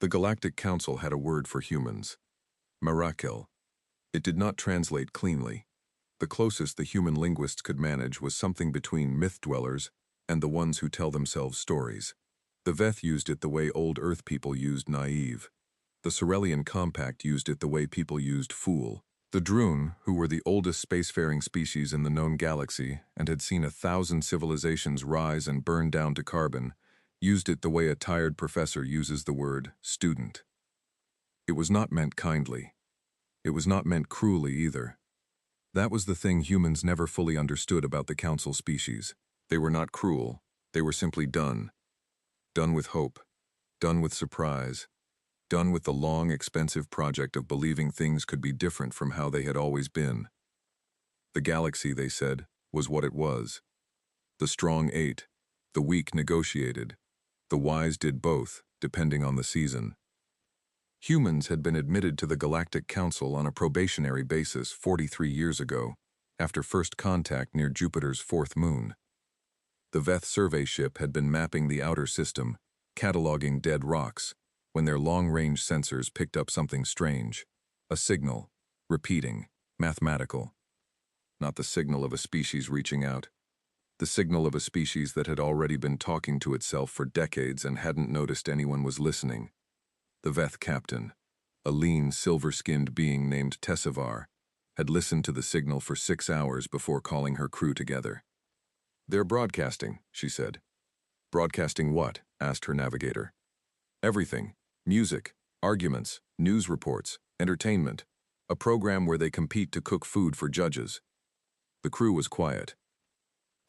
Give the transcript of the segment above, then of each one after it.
The Galactic Council had a word for humans. Mirakel. It did not translate cleanly. The closest the human linguists could manage was something between myth-dwellers and the ones who tell themselves stories. The Veth used it the way old Earth people used naive. The Sorelian Compact used it the way people used fool. The Droon, who were the oldest spacefaring species in the known galaxy and had seen 1,000 civilizations rise and burn down to carbon, used it the way a tired professor uses the word student. It was not meant kindly. It was not meant cruelly either. That was the thing humans never fully understood about the Council species. They were not cruel. They were simply done. Done with hope. Done with surprise. Done with the long, expensive project of believing things could be different from how they had always been. The galaxy, they said, was what it was. The strong ate. The weak negotiated. The wise did both, depending on the season. Humans had been admitted to the Galactic Council on a probationary basis 43 years ago, after first contact near Jupiter's fourth moon. The Veth survey ship had been mapping the outer system, cataloging dead rocks, when their long-range sensors picked up something strange. A signal, repeating, mathematical. Not the signal of a species reaching out. The signal of a species that had already been talking to itself for decades and hadn't noticed anyone was listening. The Veth captain, a lean, silver-skinned being named Tessivar, had listened to the signal for 6 hours before calling her crew together. "They're broadcasting," she said. "Broadcasting what?" asked her navigator. "Everything. Music, arguments, news reports, entertainment. A program where they compete to cook food for judges." The crew was quiet.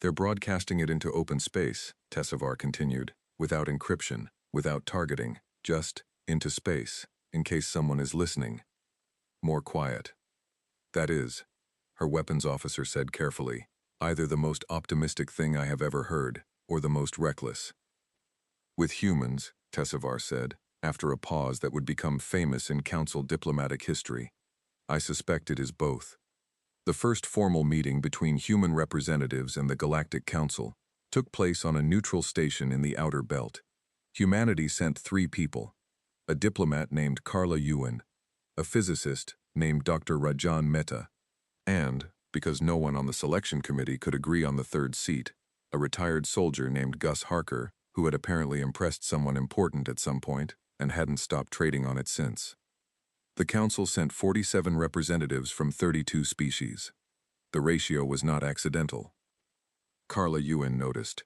"They're broadcasting it into open space," Tessivar continued, "without encryption, without targeting, just into space, in case someone is listening." More quiet. "That is," her weapons officer said carefully, "either the most optimistic thing I have ever heard, or the most reckless." "With humans," Tessivar said, after a pause that would become famous in Council diplomatic history, "I suspect it is both." The first formal meeting between human representatives and the Galactic Council took place on a neutral station in the outer belt. Humanity sent 3 people: a diplomat named Carla Ewan, a physicist named Dr. Rajan Mehta, and, because no one on the selection committee could agree on the 3rd seat, a retired soldier named Gus Harker, who had apparently impressed someone important at some point and hadn't stopped trading on it since. The Council sent 47 representatives from 32 species. The ratio was not accidental. Carla Ewan noticed.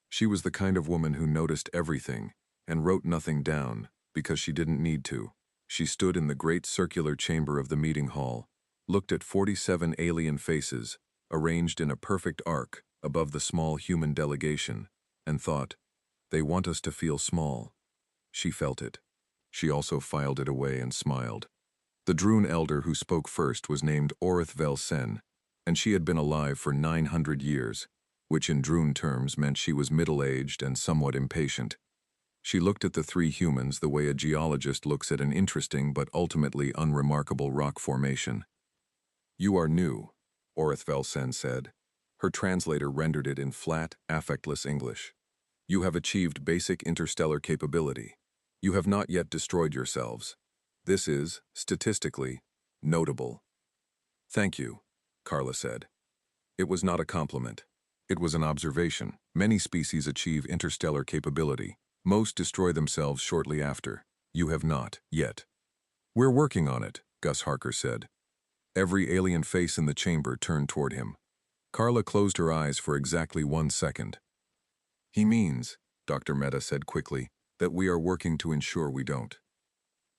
She was the kind of woman who noticed everything and wrote nothing down because she didn't need to. She stood in the great circular chamber of the meeting hall, looked at 47 alien faces, arranged in a perfect arc above the small human delegation, and thought, "They want us to feel small." She felt it. She also filed it away and smiled. The Droon elder who spoke first was named Orith Velsen, and she had been alive for 900 years, which in Droon terms meant she was middle-aged and somewhat impatient. She looked at the 3 humans the way a geologist looks at an interesting but ultimately unremarkable rock formation. "You are new," Orith Velsen said. Her translator rendered it in flat, affectless English. "You have achieved basic interstellar capability. You have not yet destroyed yourselves. This is, statistically, notable." "Thank you," Carla said. It was not a compliment. It was an observation. Many species achieve interstellar capability. Most destroy themselves shortly after. You have not, yet. "We're working on it," Gus Harker said. Every alien face in the chamber turned toward him. Carla closed her eyes for exactly 1 second. "He means," Dr. Mehta said quickly, "that we are working to ensure we don't."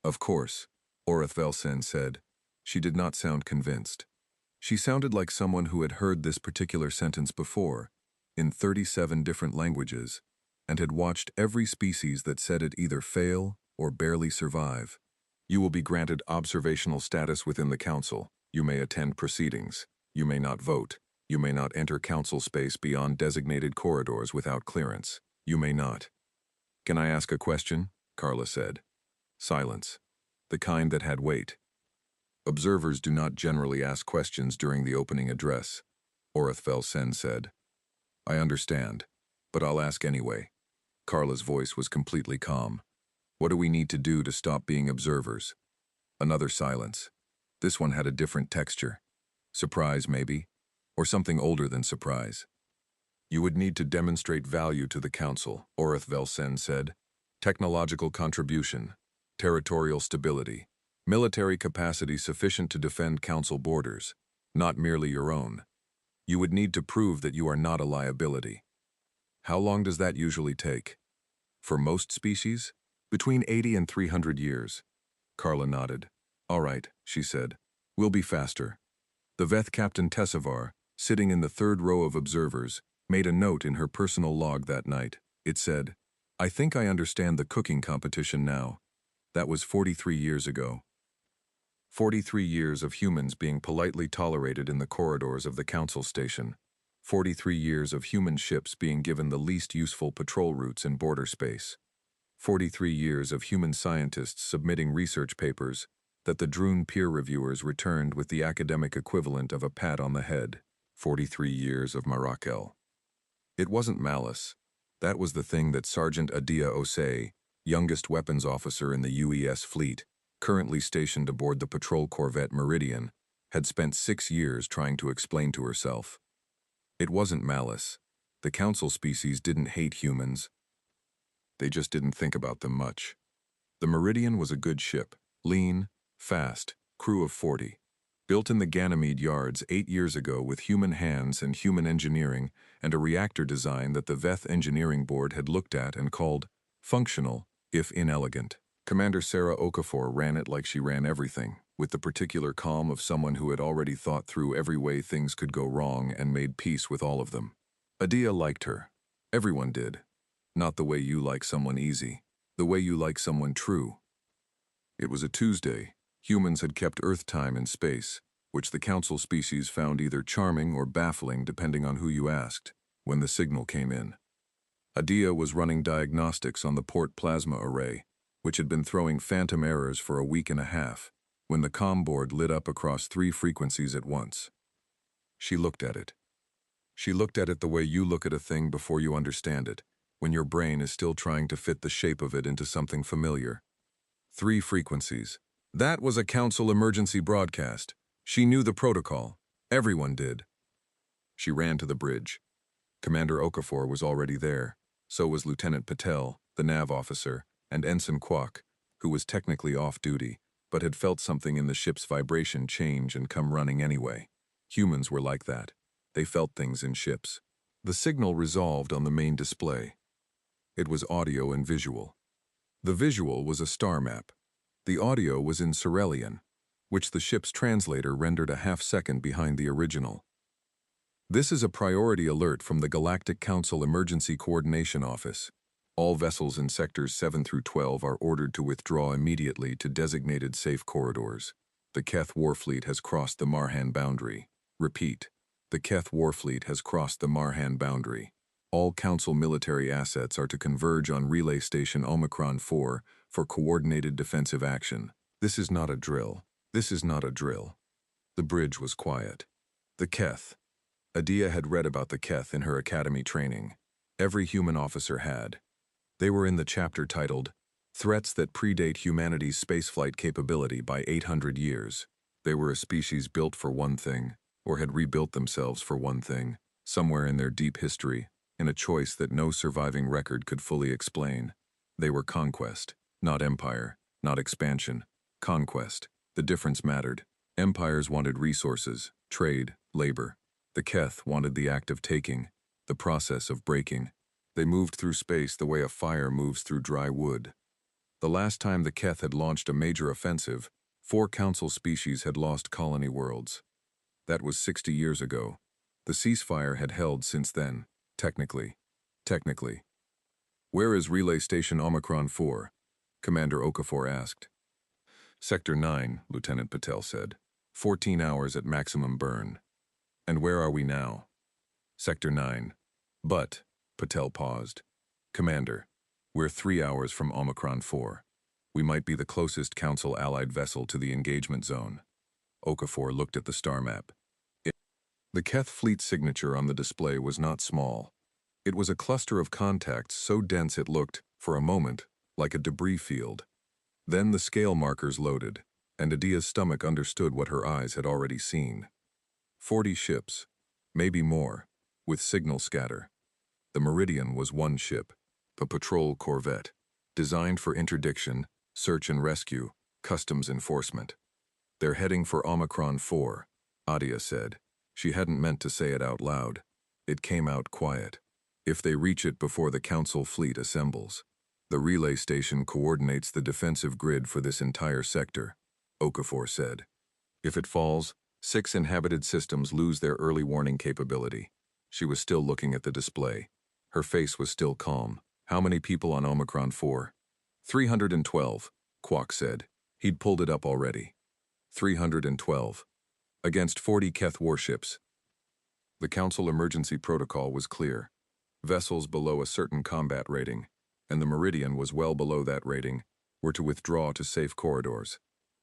"Of course," Orith Velsen said. She did not sound convinced. She sounded like someone who had heard this particular sentence before, in 37 different languages, and had watched every species that said it either fail or barely survive. "You will be granted observational status within the Council. You may attend proceedings. You may not vote. You may not enter Council space beyond designated corridors without clearance. You may not." "Can I ask a question?" Carla said. Silence. The kind that had weight. "Observers do not generally ask questions during the opening address," Orith Velsen said. "I understand, but I'll ask anyway." Carla's voice was completely calm. What do we need to do to stop being observers? Another silence. This one had a different texture. Surprise, maybe? Or something older than surprise. You would need to demonstrate value to the Council, Orith Velsen said. Technological contribution, territorial stability, military capacity sufficient to defend Council borders, not merely your own. You would need to prove that you are not a liability. How long does that usually take? For most species? Between 80 and 300 years. Carla nodded. All right, she said. We'll be faster. The Veth Captain Tessavar, sitting in the third row of observers, made a note in her personal log that night. It said, I think I understand the cooking competition now. That was 43 years ago. 43 years of humans being politely tolerated in the corridors of the Council station. 43 years of human ships being given the least useful patrol routes in border space. 43 years of human scientists submitting research papers that the Droon peer reviewers returned with the academic equivalent of a pat on the head. 43 years of Marakel. It wasn't malice. That was the thing that Sergeant Adia Osei, youngest weapons officer in the UES fleet, currently stationed aboard the patrol corvette Meridian, had spent 6 years trying to explain to herself. It wasn't malice. The Council species didn't hate humans. They just didn't think about them much. The Meridian was a good ship, lean, fast, crew of 40. Built in the Ganymede yards 8 years ago with human hands and human engineering and a reactor design that the Veth Engineering Board had looked at and called functional, if inelegant. Commander Sarah Okafor ran it like she ran everything, with the particular calm of someone who had already thought through every way things could go wrong and made peace with all of them. Adia liked her. Everyone did. Not the way you like someone easy, the way you like someone true. It was a Tuesday. Humans had kept Earth time in space, which the Council species found either charming or baffling depending on who you asked, when the signal came in. Adia was running diagnostics on the port plasma array, which had been throwing phantom errors for a week and a half, when the comm board lit up across 3 frequencies at once. She looked at it. She looked at it the way you look at a thing before you understand it, when your brain is still trying to fit the shape of it into something familiar. 3 frequencies. That was a Council emergency broadcast. She knew the protocol. Everyone did. She ran to the bridge. Commander Okafor was already there. So was Lieutenant Patel, the nav officer, and Ensign Kwok, who was technically off duty, but had felt something in the ship's vibration change and come running anyway. Humans were like that. They felt things in ships. The signal resolved on the main display. It was audio and visual. The visual was a star map. The audio was in Cerulean, which the ship's translator rendered a half-second behind the original. This is a priority alert from the Galactic Council Emergency Coordination Office. All vessels in Sectors 7 through 12 are ordered to withdraw immediately to designated safe corridors. The Keth Warfleet has crossed the Marhan boundary. Repeat, the Keth Warfleet has crossed the Marhan boundary. All Council military assets are to converge on Relay Station Omicron 4 for coordinated defensive action. This is not a drill. This is not a drill. The bridge was quiet. The Keth. Adia had read about the Keth in her academy training. Every human officer had. They were in the chapter titled, Threats that Predate Humanity's Spaceflight Capability by 800 Years. They were a species built for one thing, or had rebuilt themselves for one thing, somewhere in their deep history, in a choice that no surviving record could fully explain. They were conquest, not empire, not expansion. Conquest. The difference mattered. Empires wanted resources, trade, labor. The Keth wanted the act of taking, the process of breaking. They moved through space the way a fire moves through dry wood. The last time the Keth had launched a major offensive, 4 Council species had lost colony worlds. That was 60 years ago. The ceasefire had held since then, technically. Technically. Where is Relay Station Omicron 4? Commander Okafor asked. Sector 9, Lieutenant Patel said. 14 hours at maximum burn. And where are we now? Sector 9. But, Patel paused. Commander, we're 3 hours from Omicron 4. We might be the closest Council allied vessel to the engagement zone. Okafor looked at the star map. The Keth fleet signature on the display was not small. It was a cluster of contacts so dense it looked, for a moment, like a debris field. Then the scale markers loaded, and Adia's stomach understood what her eyes had already seen. 40 ships, maybe more, with signal scatter. The Meridian was one ship, a patrol corvette, designed for interdiction, search and rescue, customs enforcement. They're heading for Omicron 4, Adia said. She hadn't meant to say it out loud. It came out quiet. If they reach it before the Council fleet assembles. The relay station coordinates the defensive grid for this entire sector, Okafor said. If it falls, 6 inhabited systems lose their early warning capability. She was still looking at the display. Her face was still calm. How many people on Omicron 4? 312, Kwok said. He'd pulled it up already. 312. Against 40 Keth warships. The Council emergency protocol was clear. Vessels below a certain combat rating, and the Meridian was well below that rating, were to withdraw to safe corridors.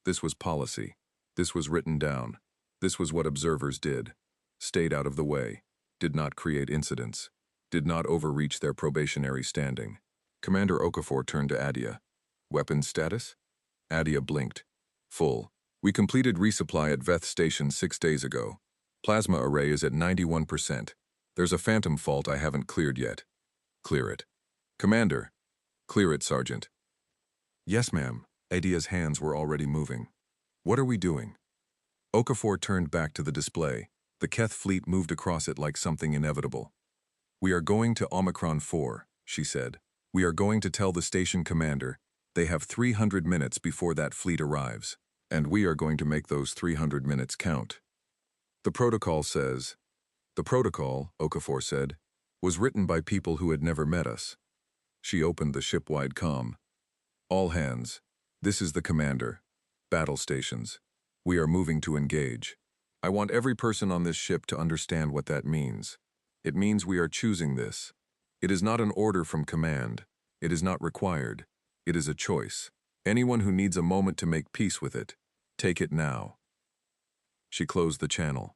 This was policy. This was written down. This was what observers did. Stayed out of the way. Did not create incidents. Did not overreach their probationary standing. Commander Okafor turned to Adia. Weapons status? Adia blinked. Full. We completed resupply at Veth Station 6 days ago. Plasma array is at 91%. There's a phantom fault I haven't cleared yet. Clear it. Commander. Clear it, Sergeant. Yes, ma'am. Adia's hands were already moving. What are we doing? Okafor turned back to the display. The Keth fleet moved across it like something inevitable. We are going to Omicron 4, she said. We are going to tell the station commander they have 300 minutes before that fleet arrives, and we are going to make those 300 minutes count. The protocol says. The protocol, Okafor said, was written by people who had never met us. She opened the ship-wide comm. All hands. This is the commander. Battle stations. We are moving to engage. I want every person on this ship to understand what that means. It means we are choosing this. It is not an order from command. It is not required. It is a choice. Anyone who needs a moment to make peace with it, take it now. She closed the channel.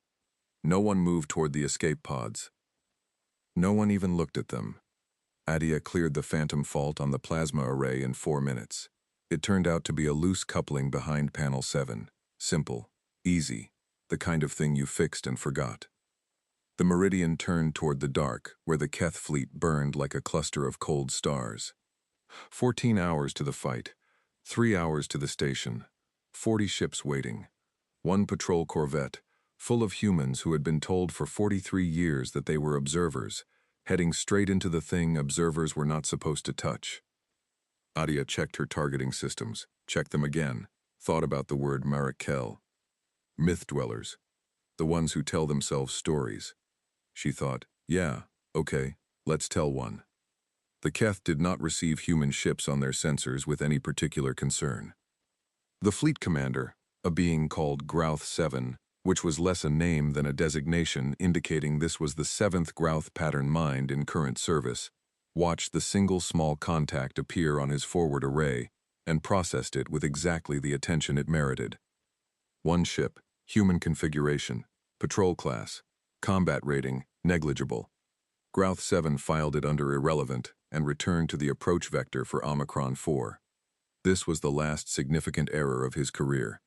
No one moved toward the escape pods. No one even looked at them. Adia cleared the phantom fault on the plasma array in 4 minutes. It turned out to be a loose coupling behind panel 7. Simple, easy, the kind of thing you fixed and forgot. The Meridian turned toward the dark, where the Keth fleet burned like a cluster of cold stars. 14 hours to the fight, 3 hours to the station, 40 ships waiting, 1 patrol corvette, full of humans who had been told for 43 years that they were observers, heading straight into the thing observers were not supposed to touch. Adia checked her targeting systems, checked them again, thought about the word Marakel. Myth dwellers, the ones who tell themselves stories. She thought, yeah, okay, let's tell one. The Keth did not receive human ships on their sensors with any particular concern. The fleet commander, a being called Grouth 7, which was less a name than a designation indicating this was the 7th Grouth pattern mind in current service, watched the single small contact appear on his forward array and processed it with exactly the attention it merited. 1 ship, human configuration, patrol class, combat rating, negligible. Grouth 7 filed it under irrelevant and returned to the approach vector for Omicron 4. This was the last significant error of his career.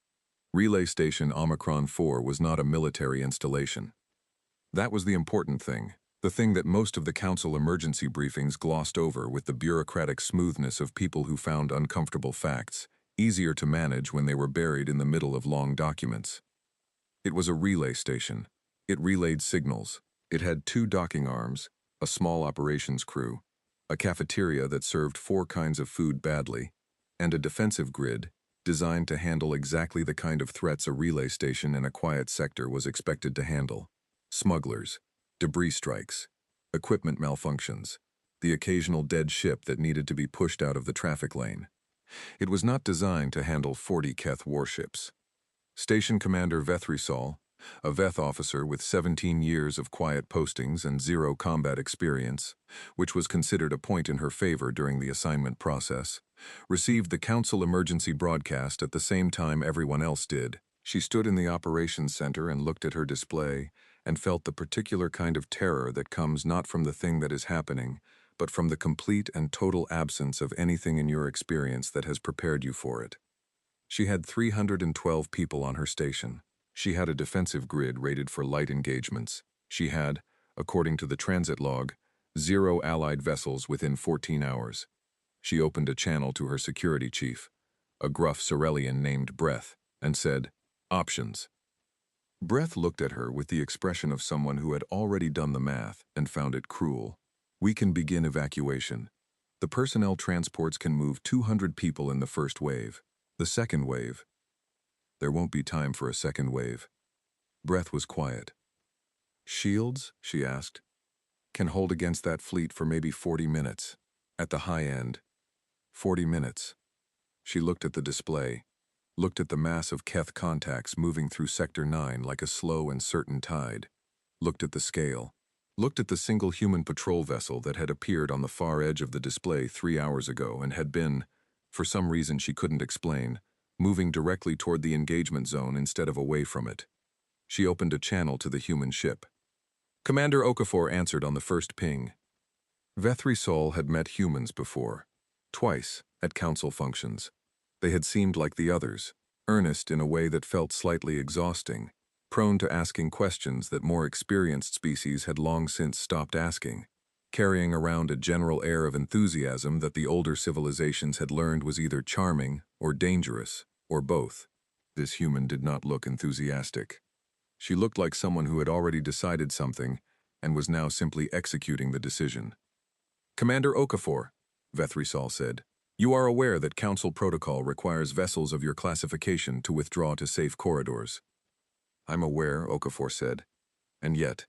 Relay Station Omicron 4 was not a military installation. That was the important thing, the thing that most of the Council emergency briefings glossed over with the bureaucratic smoothness of people who found uncomfortable facts easier to manage when they were buried in the middle of long documents. It was a relay station. It relayed signals. It had 2 docking arms, a small operations crew, a cafeteria that served 4 kinds of food badly, and a defensive grid designed to handle exactly the kind of threats a relay station in a quiet sector was expected to handle. Smugglers, debris strikes, equipment malfunctions, the occasional dead ship that needed to be pushed out of the traffic lane. It was not designed to handle 40 Keth warships. Station Commander Vethrisol, a Veth officer with 17 years of quiet postings and 0 combat experience, which was considered a point in her favor during the assignment process, received the Council emergency broadcast at the same time everyone else did. She stood in the operations center and looked at her display and felt the particular kind of terror that comes not from the thing that is happening, but from the complete and total absence of anything in your experience that has prepared you for it. She had 312 people on her station. She had a defensive grid rated for light engagements. She had, according to the transit log, 0 Allied vessels within 14 hours. She opened a channel to her security chief, a gruff Cerellian named Breath, and said, "Options." Breath looked at her with the expression of someone who had already done the math and found it cruel. "We can begin evacuation. The personnel transports can move 200 people in the first wave. The second wave—" "There won't be time for a second wave." Breath was quiet. "Shields," she asked, "can hold against that fleet for maybe 40 minutes. At the high end, 40 minutes. She looked at the display, looked at the mass of Keth contacts moving through Sector 9 like a slow and certain tide, looked at the scale, looked at the single human patrol vessel that had appeared on the far edge of the display 3 hours ago and had been, for some reason she couldn't explain, moving directly toward the engagement zone instead of away from it. She opened a channel to the human ship. Commander Okafor answered on the first ping. Vethri Sol had met humans before, twice, at council functions. They had seemed like the others, earnest in a way that felt slightly exhausting, prone to asking questions that more experienced species had long since stopped asking, carrying around a general air of enthusiasm that the older civilizations had learned was either charming or dangerous, or both. This human did not look enthusiastic. She looked like someone who had already decided something and was now simply executing the decision. "Commander Okafor," Vethri Sol said, "you are aware that Council protocol requires vessels of your classification to withdraw to safe corridors." "I'm aware," Okafor said. And yet,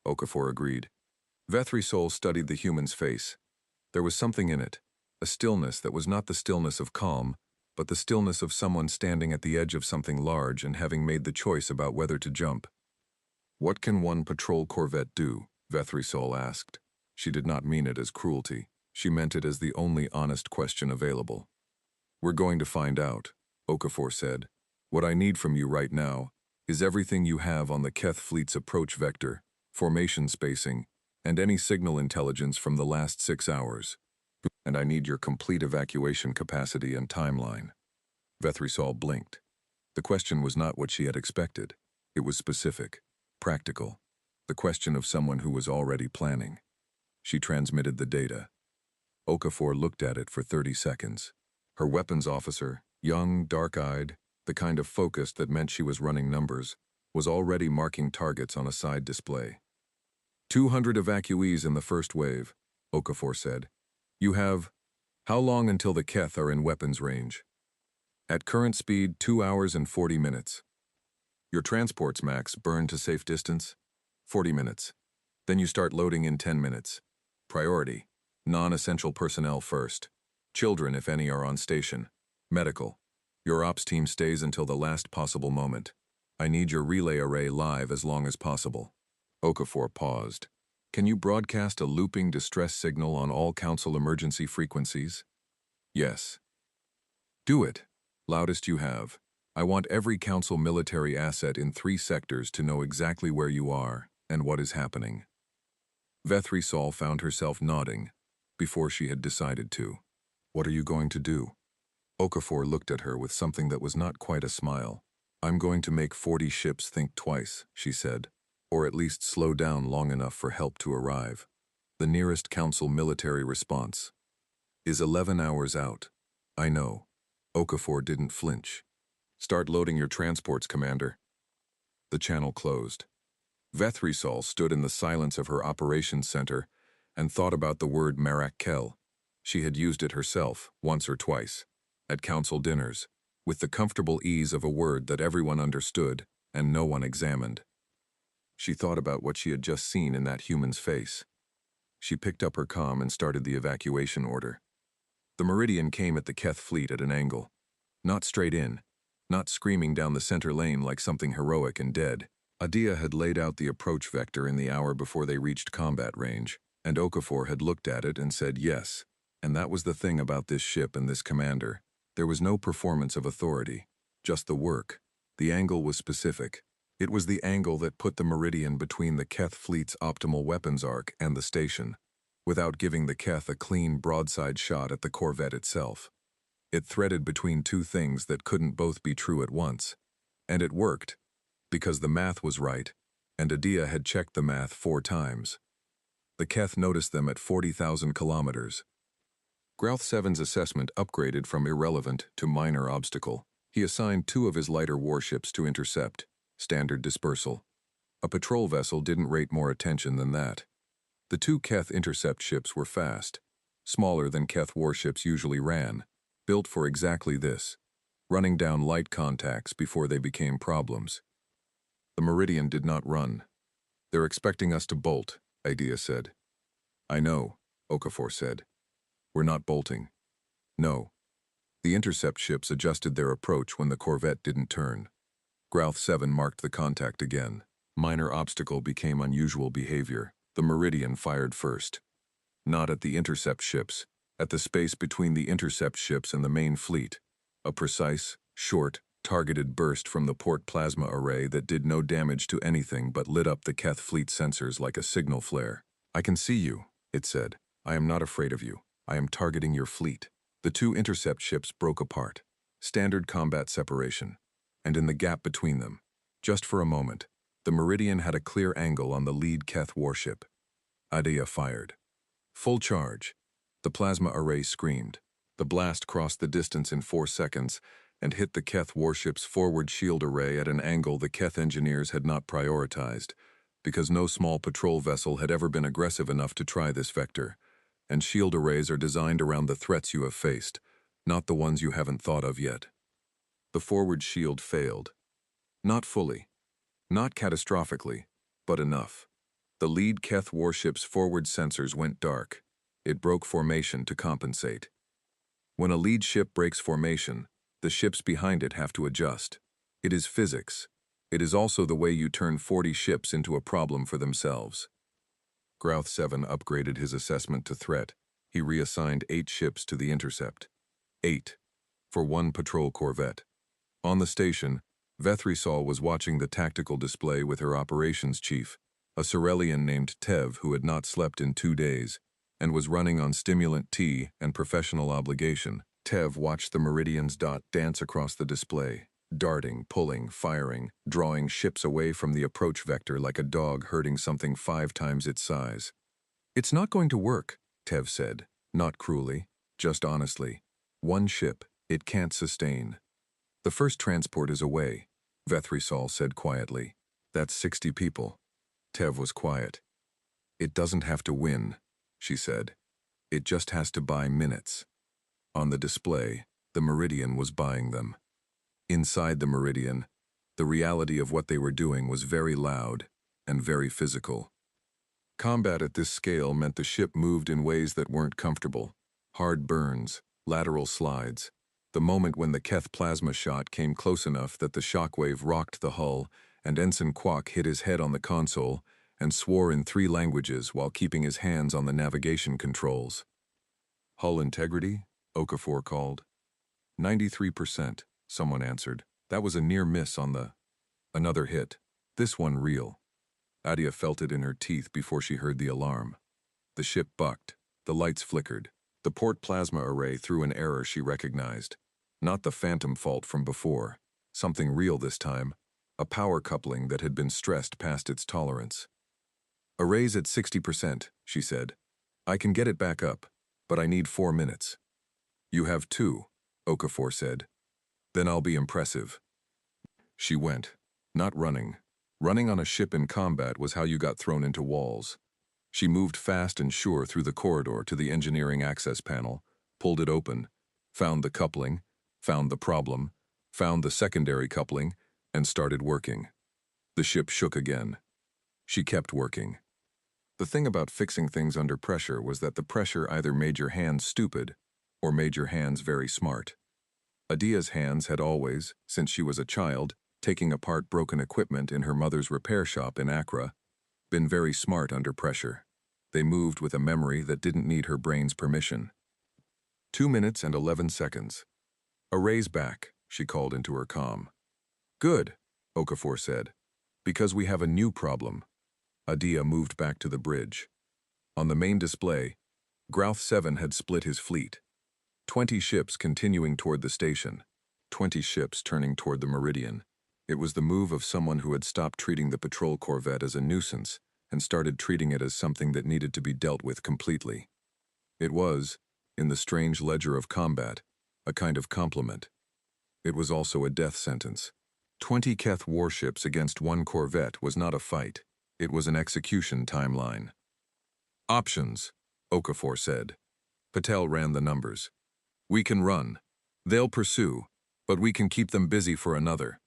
Okafor agreed. Vethri Sol studied the human's face. There was something in it, a stillness that was not the stillness of calm, but the stillness of someone standing at the edge of something large and having made the choice about whether to jump. "What can one patrol corvette do?" Vethri Sol asked. She did not mean it as cruelty. She meant it as the only honest question available. "We're going to find out," Okafor said. "What I need from you right now is everything you have on the Keth fleet's approach vector, formation spacing, and any signal intelligence from the last 6 hours. And I need your complete evacuation capacity and timeline." Vethri Sol blinked. The question was not what she had expected. It was specific, practical, the question of someone who was already planning. She transmitted the data. Okafor looked at it for 30 seconds. Her weapons officer, young, dark-eyed, the kind of focus that meant she was running numbers, was already marking targets on a side display. 200 evacuees in the first wave," Okafor said. "You have... How long until the Keth are in weapons range?" "At current speed, 2 hours and 40 minutes. "Your transports, Max, burn to safe distance?" 40 minutes. "Then you start loading in 10 minutes. Priority: non-essential personnel first. Children, if any, are on station. Medical. Your ops team stays until the last possible moment. I need your relay array live as long as possible." Okafor paused. "Can you broadcast a looping distress signal on all Council emergency frequencies?" "Yes." "Do it. Loudest you have. I want every Council military asset in 3 sectors to know exactly where you are and what is happening." Vethri Sol found herself nodding before she had decided to. "What are you going to do?" Okafor looked at her with something that was not quite a smile. "I'm going to make 40 ships think twice," she said, "or at least slow down long enough for help to arrive. The nearest Council military response is 11 hours out. I know." Okafor didn't flinch. "Start loading your transports, Commander." The channel closed. Vethri Sol stood in the silence of her operations center and thought about the word Marakkel. She had used it herself, once or twice, at council dinners, with the comfortable ease of a word that everyone understood and no one examined. She thought about what she had just seen in that human's face. She picked up her comm and started the evacuation order. The Meridian came at the Keth fleet at an angle. Not straight in, not screaming down the center lane like something heroic and dead. Adia had laid out the approach vector in the hour before they reached combat range, and Okafor had looked at it and said yes. And that was the thing about this ship and this commander. There was no performance of authority, just the work. The angle was specific. It was the angle that put the Meridian between the Keth fleet's optimal weapons arc and the station. without giving the Keth a clean broadside shot at the corvette itself. It threaded between two things that couldn't both be true at once. And it worked, because the math was right, and Adia had checked the math 4 times. The Keth noticed them at 40,000 kilometers. Grouth 7's assessment upgraded from irrelevant to minor obstacle. He assigned 2 of his lighter warships to intercept, standard dispersal. A patrol vessel didn't rate more attention than that. The 2 Keth intercept ships were fast, smaller than Keth warships usually ran, built for exactly this, running down light contacts before they became problems. The Meridian did not run. "They're expecting us to bolt," Adia said. "I know," Okafor said. "We're not bolting." "No." The intercept ships adjusted their approach when the corvette didn't turn. Grouth 7 marked the contact again. Minor obstacle became unusual behavior. The Meridian fired first. Not at the intercept ships, at the space between the intercept ships and the main fleet. A precise, short, targeted burst from the port plasma array that did no damage to anything but lit up the Keth fleet sensors like a signal flare. "I can see you," it said. "I am not afraid of you. I am targeting your fleet." The 2 intercept ships broke apart. Standard combat separation. And in the gap between them, just for a moment, the Meridian had a clear angle on the lead Keth warship. Adia fired. Full charge. The plasma array screamed. The blast crossed the distance in 4 seconds and hit the Keth warship's forward shield array at an angle the Keth engineers had not prioritized, because no small patrol vessel had ever been aggressive enough to try this vector, and shield arrays are designed around the threats you have faced, not the ones you haven't thought of yet. The forward shield failed. Not fully. Not catastrophically, but enough. The lead Keth warship's forward sensors went dark. It broke formation to compensate. When a lead ship breaks formation, the ships behind it have to adjust. It is physics. It is also the way you turn 40 ships into a problem for themselves. Grouth 7 upgraded his assessment to threat. He reassigned 8 ships to the intercept. 8. For 1 patrol corvette. On the station, Vethrisol was watching the tactical display with her operations chief, a Sorelian named Tev who had not slept in 2 days, and was running on stimulant T and professional obligation. Tev watched the Meridian's dot dance across the display, darting, pulling, firing, drawing ships away from the approach vector like a dog herding something 5 times its size. "It's not going to work," Tev said, not cruelly, just honestly. "1 ship, it can't sustain." "The first transport is away," Vethrisol said quietly. "That's 60 people." Tev was quiet. "It doesn't have to win," she said. "It just has to buy minutes." On the display, the Meridian was buying them. Inside the Meridian, the reality of what they were doing was very loud and very physical. Combat at this scale meant the ship moved in ways that weren't comfortable. Hard burns, lateral slides. The moment when the Keth plasma shot came close enough that the shockwave rocked the hull, and Ensign Kwok hit his head on the console and swore in 3 languages while keeping his hands on the navigation controls. "Hull integrity?" Okafor called. 93%, someone answered. That was a near miss on the... Another hit. This one real. Adia felt it in her teeth before she heard the alarm. The ship bucked. The lights flickered. The port plasma array threw an error she recognized. Not the phantom fault from before. Something real this time. A power coupling that had been stressed past its tolerance. "Array's at 60%, she said. "I can get it back up, but I need 4 minutes." "You have 2, Okafor said. "Then I'll be impressive." She went. Not running. Running on a ship in combat was how you got thrown into walls. She moved fast and sure through the corridor to the engineering access panel, pulled it open, found the coupling, found the problem, found the secondary coupling, and started working. The ship shook again. She kept working. The thing about fixing things under pressure was that the pressure either made your hands stupid or made your hands very smart. Adia's hands had always, since she was a child, taking apart broken equipment in her mother's repair shop in Accra, been very smart under pressure. They moved with a memory that didn't need her brain's permission. 2 minutes and 11 seconds. "Array's back," she called into her comm. "Good," Okafor said, "because we have a new problem." Adia moved back to the bridge. On the main display, Grouth 7 had split his fleet. 20 ships continuing toward the station. 20 ships turning toward the meridian. It was the move of someone who had stopped treating the patrol corvette as a nuisance and started treating it as something that needed to be dealt with completely. It was, in the strange ledger of combat, a kind of compliment. It was also a death sentence. 20 Keth warships against one corvette was not a fight. It was an execution timeline. Options, Okafor said. Patel ran the numbers. We can run. They'll pursue, but we can keep them busy for another.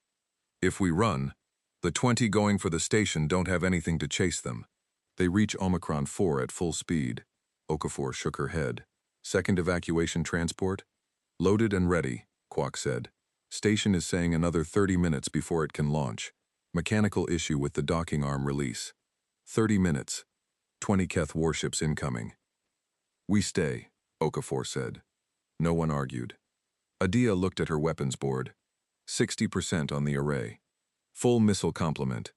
If we run, the 20 going for the station don't have anything to chase them. They reach Omicron 4 at full speed. Okafor shook her head. Second evacuation transport? Loaded and ready, Kwok said. Station is saying another 30 minutes before it can launch. Mechanical issue with the docking arm release. 30 minutes. 20 Keth warships incoming. We stay, Okafor said. No one argued. Adia looked at her weapons board. 60% on the array. Full missile complement.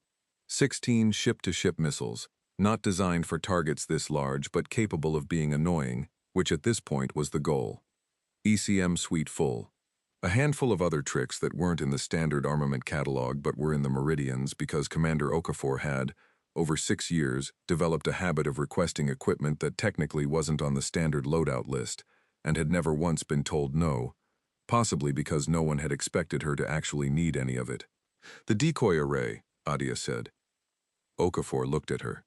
16 ship-to-ship missiles, not designed for targets this large but capable of being annoying, which at this point was the goal. ECM suite full. A handful of other tricks that weren't in the standard armament catalog but were in the Meridians because Commander Okafor had, over 6 years, developed a habit of requesting equipment that technically wasn't on the standard loadout list and had never once been told no, possibly because no one had expected her to actually need any of it. The decoy array, Adia said. Okafor looked at her.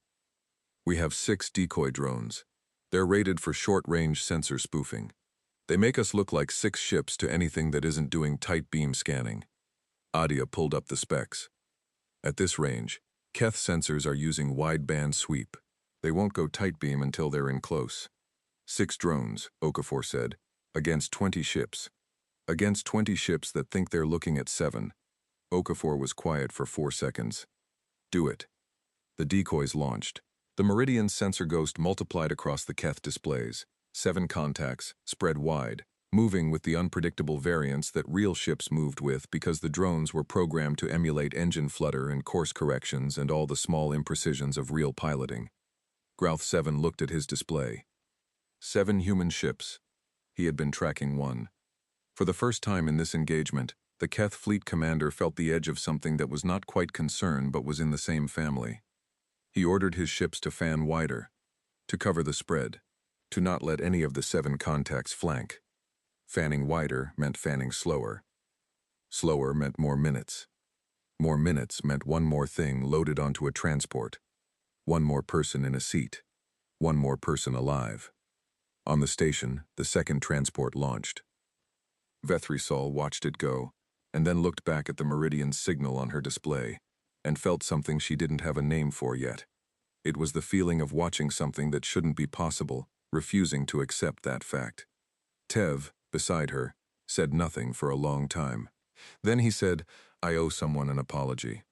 We have 6 decoy drones. They're rated for short-range sensor spoofing. They make us look like 6 ships to anything that isn't doing tight beam scanning. Adia pulled up the specs. At this range, Keth sensors are using wideband sweep. They won't go tight beam until they're in close. 6 drones, Okafor said, against 20 ships. Against 20 ships that think they're looking at 7. Okafor was quiet for 4 seconds. Do it. The decoys launched. The Meridian sensor ghost multiplied across the Keth displays. 7 contacts, spread wide, moving with the unpredictable variance that real ships moved with because the drones were programmed to emulate engine flutter and course corrections and all the small imprecisions of real piloting. Grouth 7 looked at his display. 7 human ships. He had been tracking one. For the first time in this engagement, the Keth fleet commander felt the edge of something that was not quite concern but was in the same family. He ordered his ships to fan wider, to cover the spread, to not let any of the 7 contacts flank. Fanning wider meant fanning slower. Slower meant more minutes. More minutes meant one more thing loaded onto a transport. One more person in a seat. One more person alive. On the station, the second transport launched. Vethrisol watched it go, and then looked back at the Meridian signal on her display, and felt something she didn't have a name for yet. It was the feeling of watching something that shouldn't be possible, refusing to accept that fact. Tev, beside her, said nothing for a long time. Then he said, I owe someone an apology.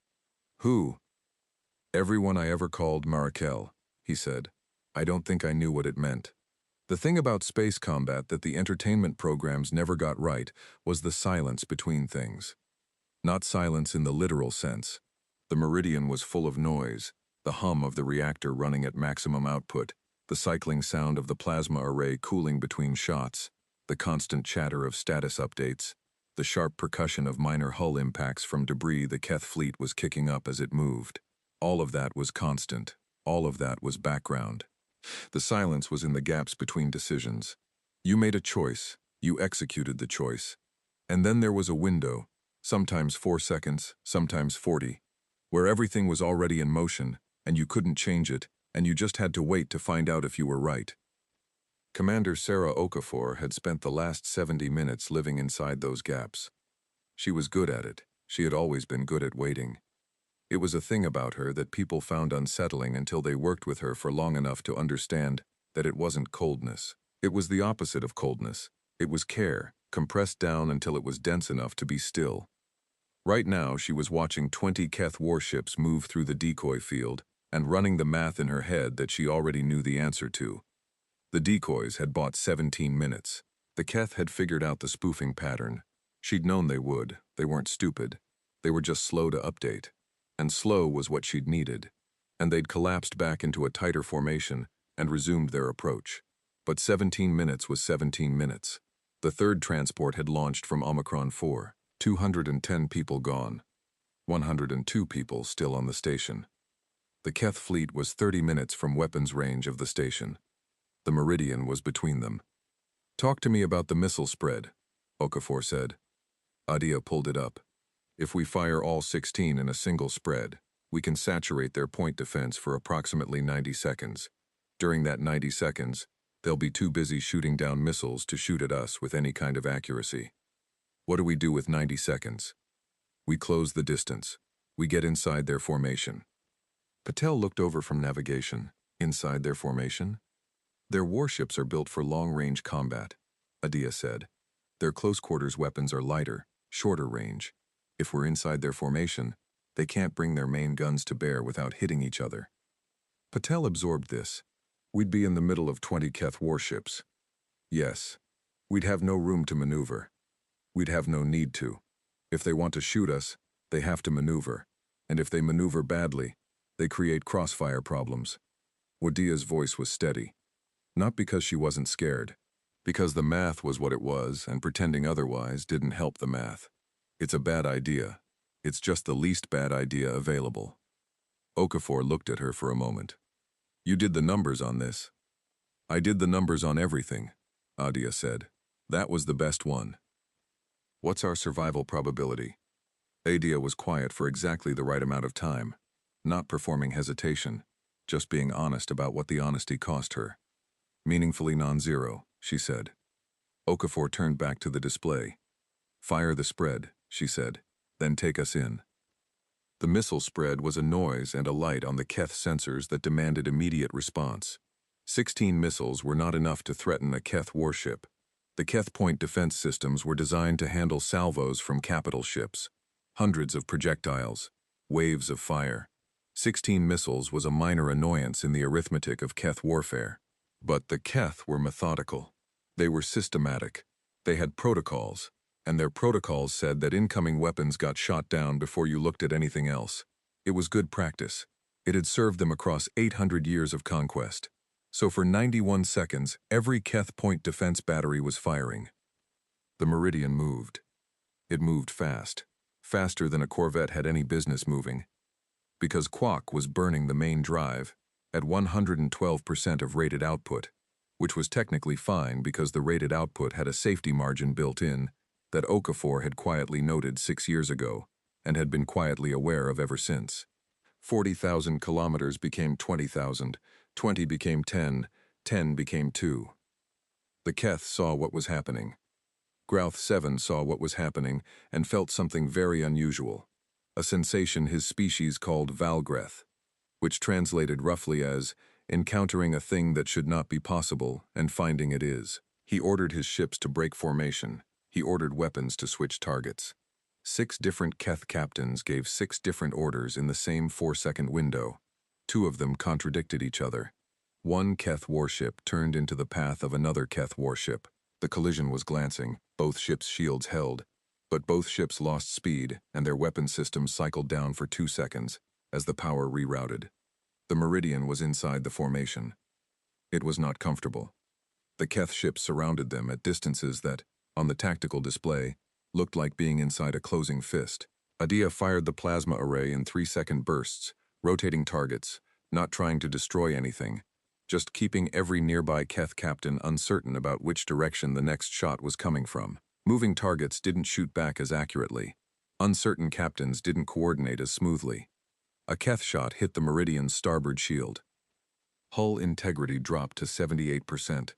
Who? Everyone I ever called Marakel, he said. I don't think I knew what it meant. The thing about space combat that the entertainment programs never got right was the silence between things. Not silence in the literal sense. The Meridian was full of noise, the hum of the reactor running at maximum output, the cycling sound of the plasma array cooling between shots, the constant chatter of status updates, the sharp percussion of minor hull impacts from debris the Keth fleet was kicking up as it moved. All of that was constant. All of that was background. The silence was in the gaps between decisions. You made a choice. You executed the choice. And then there was a window, sometimes 4 seconds, sometimes 40, where everything was already in motion, and you couldn't change it, and you just had to wait to find out if you were right. Commander Sarah Okafor had spent the last 70 minutes living inside those gaps. She was good at it. She had always been good at waiting. It was a thing about her that people found unsettling until they worked with her for long enough to understand that it wasn't coldness. It was the opposite of coldness. It was care, compressed down until it was dense enough to be still. Right now, she was watching 20 Keth warships move through the decoy field and running the math in her head that she already knew the answer to. The decoys had bought 17 minutes. The Keth had figured out the spoofing pattern. She'd known they would. They weren't stupid. They were just slow to update. And slow was what she'd needed. And they'd collapsed back into a tighter formation and resumed their approach. But 17 minutes was 17 minutes. The third transport had launched from Omicron 4, 210 people gone, 102 people still on the station. The Keth fleet was 30 minutes from weapons range of the station. The Meridian was between them. "Talk to me about the missile spread," Okafor said. Adia pulled it up. "If we fire all 16 in a single spread, we can saturate their point defense for approximately 90 seconds. During that 90 seconds, they'll be too busy shooting down missiles to shoot at us with any kind of accuracy. What do we do with 90 seconds? We close the distance. We get inside their formation." Patel looked over from navigation. "Inside their formation?" "Their warships are built for long-range combat," Adia said. "Their close-quarters weapons are lighter, shorter range. If we're inside their formation, they can't bring their main guns to bear without hitting each other." Patel absorbed this. "We'd be in the middle of 20 Keth warships. Yes. We'd have no room to maneuver. We'd have no need to. If they want to shoot us, they have to maneuver. And if they maneuver badly, they create crossfire problems." Wadia's voice was steady. Not because she wasn't scared. Because the math was what it was, and pretending otherwise didn't help the math. "It's a bad idea. It's just the least bad idea available." Okafor looked at her for a moment. "You did the numbers on this." "I did the numbers on everything," Adia said. "That was the best one." "What's our survival probability?" Adia was quiet for exactly the right amount of time, not performing hesitation, just being honest about what the honesty cost her. "Meaningfully non-zero," she said. Okafor turned back to the display. "Fire the spread," she said, "then take us in." The missile spread was a noise and a light on the Keth sensors that demanded immediate response. 16 missiles were not enough to threaten a Keth warship. The Keth point defense systems were designed to handle salvos from capital ships. Hundreds of projectiles, waves of fire. 16 missiles was a minor annoyance in the arithmetic of Keth warfare. But the Keth were methodical. They were systematic. They had protocols, and their protocols said that incoming weapons got shot down before you looked at anything else. It was good practice. It had served them across 800 years of conquest. So for 91 seconds, every Keth point defense battery was firing. The Meridian moved. It moved fast, faster than a Corvette had any business moving. Because Quoc was burning the main drive, at 112% of rated output, which was technically fine because the rated output had a safety margin built in that Okafor had quietly noted 6 years ago and had been quietly aware of ever since. 40,000 kilometers became 20,000, 20 became 10, 10 became 2. The Keth saw what was happening. Grouth 7 saw what was happening and felt something very unusual, a sensation his species called Valgreth, which translated roughly as encountering a thing that should not be possible and finding it is. He ordered his ships to break formation. He ordered weapons to switch targets. 6 different Keth captains gave 6 different orders in the same 4-second window. 2 of them contradicted each other. One Keth warship turned into the path of another Keth warship. The collision was glancing, both ships' shields held, but both ships lost speed and their weapon systems cycled down for 2 seconds as the power rerouted. The Meridian was inside the formation. It was not comfortable. The Keth ships surrounded them at distances that, on the tactical display, looked like being inside a closing fist. Adia fired the plasma array in 3-second bursts, rotating targets, not trying to destroy anything, just keeping every nearby Keth captain uncertain about which direction the next shot was coming from. Moving targets didn't shoot back as accurately. Uncertain captains didn't coordinate as smoothly. A Keth shot hit the Meridian's starboard shield. Hull integrity dropped to 78%.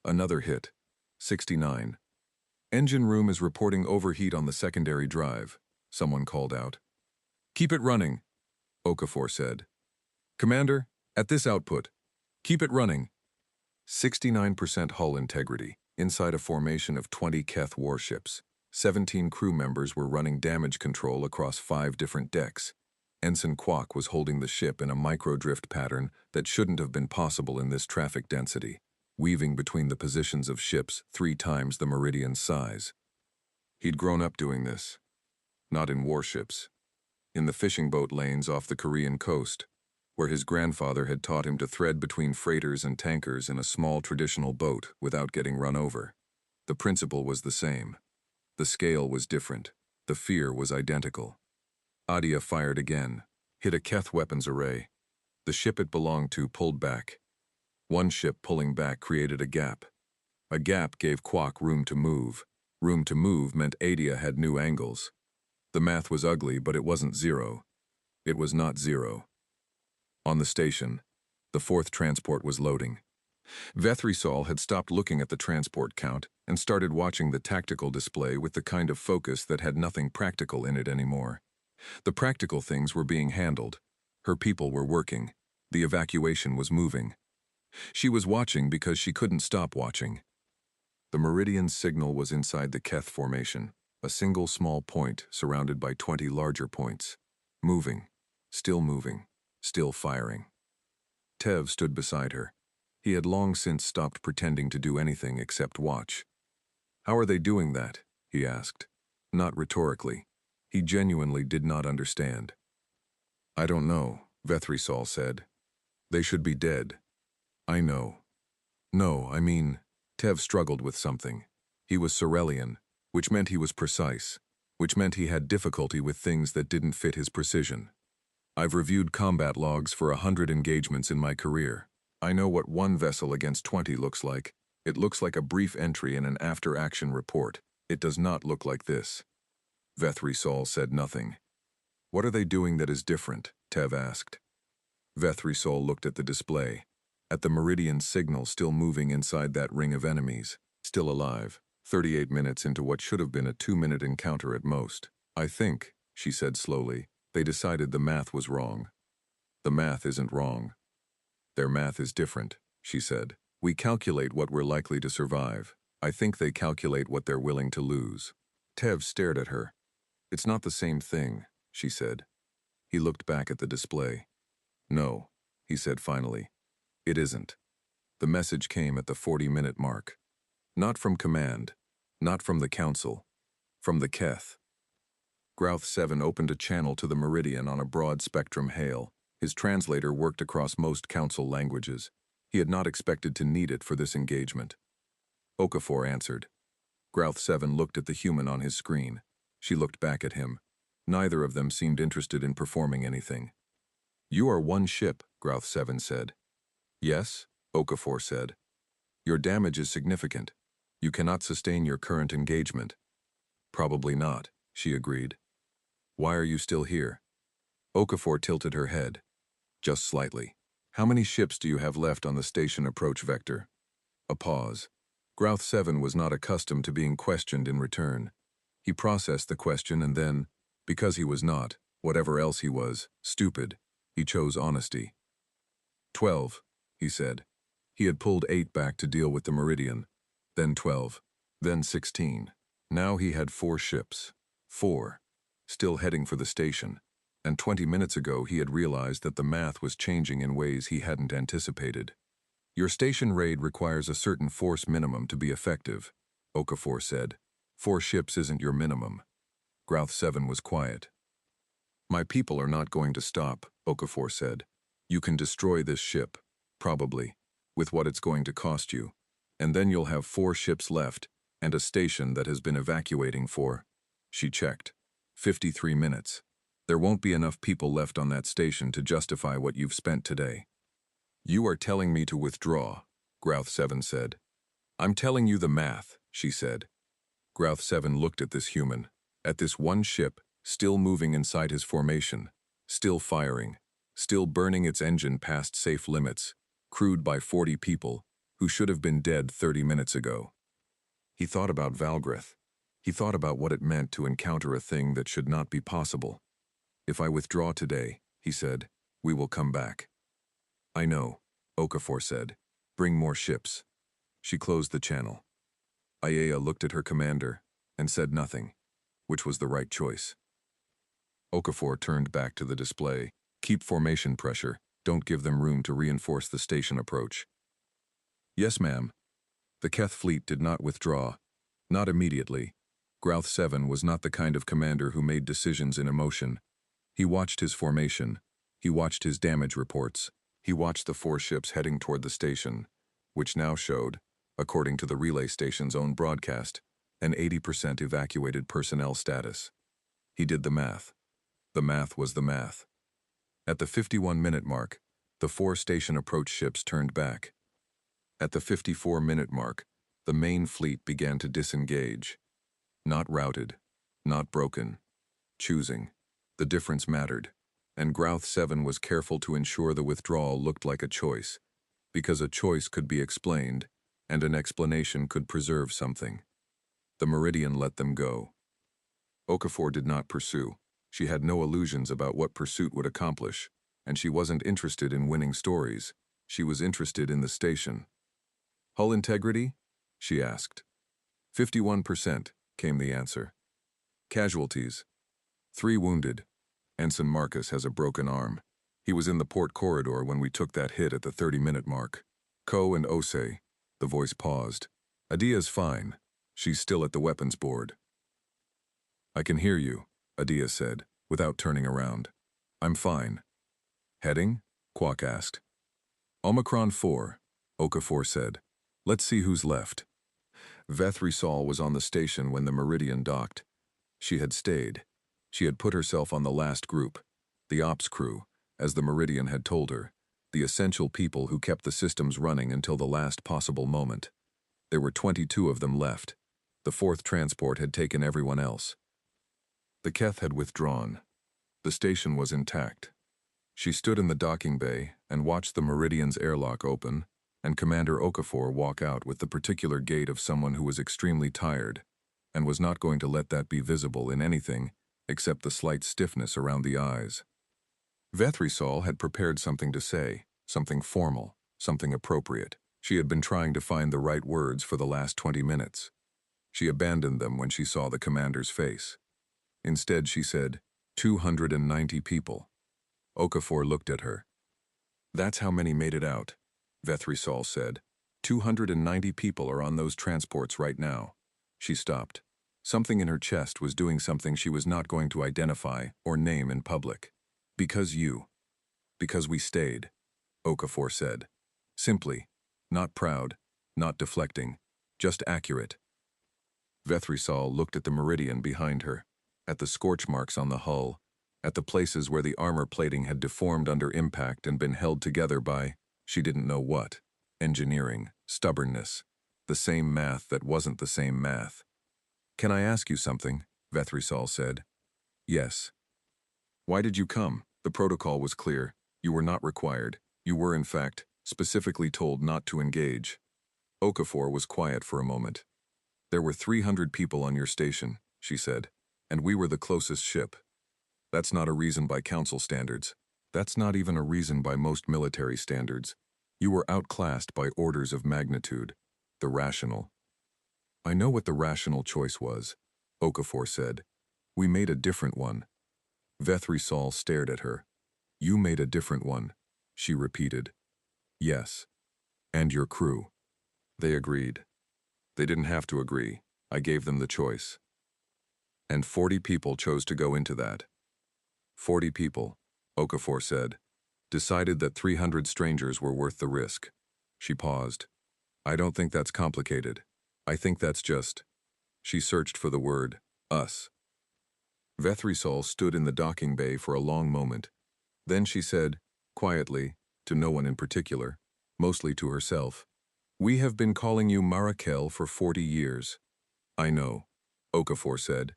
Another hit, 69. "Engine room is reporting overheat on the secondary drive," someone called out. "Keep it running," Okafor said. "Commander, at this output, keep it running." 69% hull integrity, inside a formation of 20 Keth warships. 17 crew members were running damage control across 5 different decks. Ensign Quoc was holding the ship in a microdrift pattern that shouldn't have been possible in this traffic density, weaving between the positions of ships 3 times the Meridian's size. He'd grown up doing this. Not in warships. In the fishing boat lanes off the Korean coast, where his grandfather had taught him to thread between freighters and tankers in a small traditional boat without getting run over. The principle was the same. The scale was different. The fear was identical. Adia fired again, hit a Keth weapons array. The ship it belonged to pulled back. One ship pulling back created a gap. A gap gave Kwok room to move. Room to move meant Adia had new angles. The math was ugly, but it wasn't zero. It was not zero. On the station, the fourth transport was loading. Vethrisol had stopped looking at the transport count and started watching the tactical display with the kind of focus that had nothing practical in it anymore. The practical things were being handled. Her people were working. The evacuation was moving. She was watching because she couldn't stop watching. The meridian signal was inside the Keth formation, a single small point surrounded by 20 larger points. Moving, still firing. Tev stood beside her. He had long since stopped pretending to do anything except watch. "How are they doing that?" he asked. Not rhetorically. He genuinely did not understand. "I don't know," Vethrisol said. "They should be dead." "I know." "No, I mean..." Tev struggled with something. He was Sorelian, which meant he was precise, which meant he had difficulty with things that didn't fit his precision. "I've reviewed combat logs for 100 engagements in my career. I know what one vessel against 20 looks like. It looks like a brief entry in an after-action report. It does not look like this." Vethrisol said nothing. "What are they doing that is different?" Tev asked. Vethrisol looked at the display, at the meridian signal still moving inside that ring of enemies, still alive, 38 minutes into what should have been a 2-minute encounter at most. "I think," she said slowly, "they decided the math was wrong." "The math isn't wrong." "Their math is different," she said. "We calculate what we're likely to survive. I think they calculate what they're willing to lose." Tev stared at her. "It's not the same thing," she said. He looked back at the display. "No," he said finally. "It isn't." The message came at the 40-minute mark. Not from command, not from the council, from the Keth. Grouth 7 opened a channel to the meridian on a broad spectrum hail. His translator worked across most council languages. He had not expected to need it for this engagement. Okafor answered. Grouth 7 looked at the human on his screen. She looked back at him. Neither of them seemed interested in performing anything. "You are one ship," Grouth 7 said. "Yes," Okafor said. "Your damage is significant. You cannot sustain your current engagement." "Probably not," she agreed. "Why are you still here?" Okafor tilted her head. "Just slightly. How many ships do you have left on the station approach vector?" A pause. Grouth 7 was not accustomed to being questioned in return. He processed the question and then, because he was not, whatever else he was, stupid, he chose honesty. 12, he said. He had pulled 8 back to deal with the meridian. Then 12. Then 16. Now he had 4 ships. 4. Still heading for the station. And 20 minutes ago he had realized that the math was changing in ways he hadn't anticipated. "Your station raid requires a certain force minimum to be effective," Okafor said. 4 ships isn't your minimum." Grouth 7 was quiet. "My people are not going to stop," Okafor said. "You can destroy this ship, probably, with what it's going to cost you. And then you'll have 4 ships left, and a station that has been evacuating for..." She checked. 53 minutes. "There won't be enough people left on that station to justify what you've spent today." "You are telling me to withdraw," Grouth 7 said. "I'm telling you the math," she said. Grouth 7 looked at this human, at this one ship, still moving inside his formation, still firing, still burning its engine past safe limits, crewed by 40 people, who should have been dead 30 minutes ago. He thought about Valgrith. He thought about what it meant to encounter a thing that should not be possible. "If I withdraw today," he said, "we will come back." "I know," Okafor said. "Bring more ships." She closed the channel. Ayaya looked at her commander and said nothing, which was the right choice. Okafor turned back to the display. "Keep formation pressure. Don't give them room to reinforce the station approach." "Yes, ma'am." The Keth fleet did not withdraw. Not immediately. Grouth 7 was not the kind of commander who made decisions in emotion. He watched his formation, He watched his damage reports. He watched the 4 ships heading toward the station, which now showed, according to the relay station's own broadcast, an 80% evacuated personnel status. He did the math. The math was the math. At the 51-minute mark, the 4 station approach ships turned back. At the 54-minute mark, the main fleet began to disengage. Not routed, not broken. Choosing. The difference mattered, and Grouth 7 was careful to ensure the withdrawal looked like a choice, because a choice could be explained, and an explanation could preserve something. The Meridian let them go. Okafor did not pursue. She had no illusions about what pursuit would accomplish, and she wasn't interested in winning stories. She was interested in the station. Hull integrity? She asked. 51%, came the answer. Casualties. 3 wounded. Ensign Marcus has a broken arm. He was in the port corridor when we took that hit at the 30-minute mark. Ko and Ose. The voice paused. Adia's fine. She's still at the weapons board. I can hear you, Adia said, without turning around. I'm fine. Heading? Kwok asked. Omicron 4, Okafor said. Let's see who's left. Vethrisol was on the station when the Meridian docked. She had stayed. She had put herself on the last group, the ops crew, as the Meridian had told her, the essential people who kept the systems running until the last possible moment. There were 22 of them left. The 4th transport had taken everyone else. The Keth had withdrawn. The station was intact. She stood in the docking bay and watched the Meridian's airlock open and Commander Okafor walk out with the particular gait of someone who was extremely tired and was not going to let that be visible in anything except the slight stiffness around the eyes. Vethrisol had prepared something to say, something formal, something appropriate. She had been trying to find the right words for the last 20 minutes. She abandoned them when she saw the commander's face. Instead, she said, 290 people. Okafor looked at her. That's how many made it out, Vethrisol said. 290 people are on those transports right now. She stopped. Something in her chest was doing something she was not going to identify or name in public. Because we stayed, Okafor said. Simply, not proud, not deflecting, just accurate. Vethrisol looked at the Meridian behind her, at the scorch marks on the hull, at the places where the armor plating had deformed under impact and been held together by, she didn't know what, engineering, stubbornness, the same math that wasn't the same math. Can I ask you something? Vethrisol said. Yes. Why did you come? The protocol was clear. You were not required. You were, in fact, specifically told not to engage. Okafor was quiet for a moment. There were 300 people on your station, she said, and we were the closest ship. That's not a reason by council standards. That's not even a reason by most military standards. You were outclassed by orders of magnitude. The rational. I know what the rational choice was, Okafor said. We made a different one. Vethrisol stared at her. You made a different one, she repeated. Yes. And your crew. They agreed. They didn't have to agree. I gave them the choice. And 40 people chose to go into that. 40 people, Okafor said, decided that 300 strangers were worth the risk. She paused. I don't think that's complicated. I think that's just... She searched for the word, us. Vethrisol stood in the docking bay for a long moment. Then she said, quietly, to no one in particular, mostly to herself, We have been calling you Marakel for 40 years. I know, Okafor said.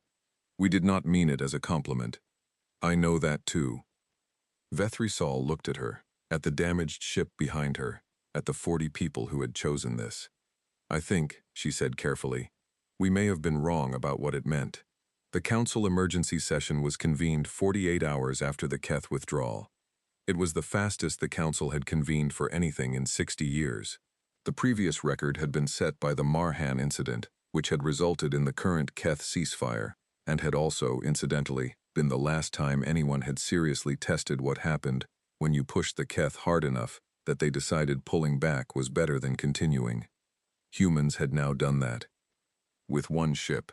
We did not mean it as a compliment. I know that too. Vethrisol looked at her, at the damaged ship behind her, at the 40 people who had chosen this. I think, she said carefully, we may have been wrong about what it meant. The council emergency session was convened 48 hours after the Keth withdrawal. It was the fastest the council had convened for anything in 60 years. The previous record had been set by the Marhan incident, which had resulted in the current Keth ceasefire, and had also, incidentally, been the last time anyone had seriously tested what happened when you pushed the Keth hard enough that they decided pulling back was better than continuing. Humans had now done that. With one ship.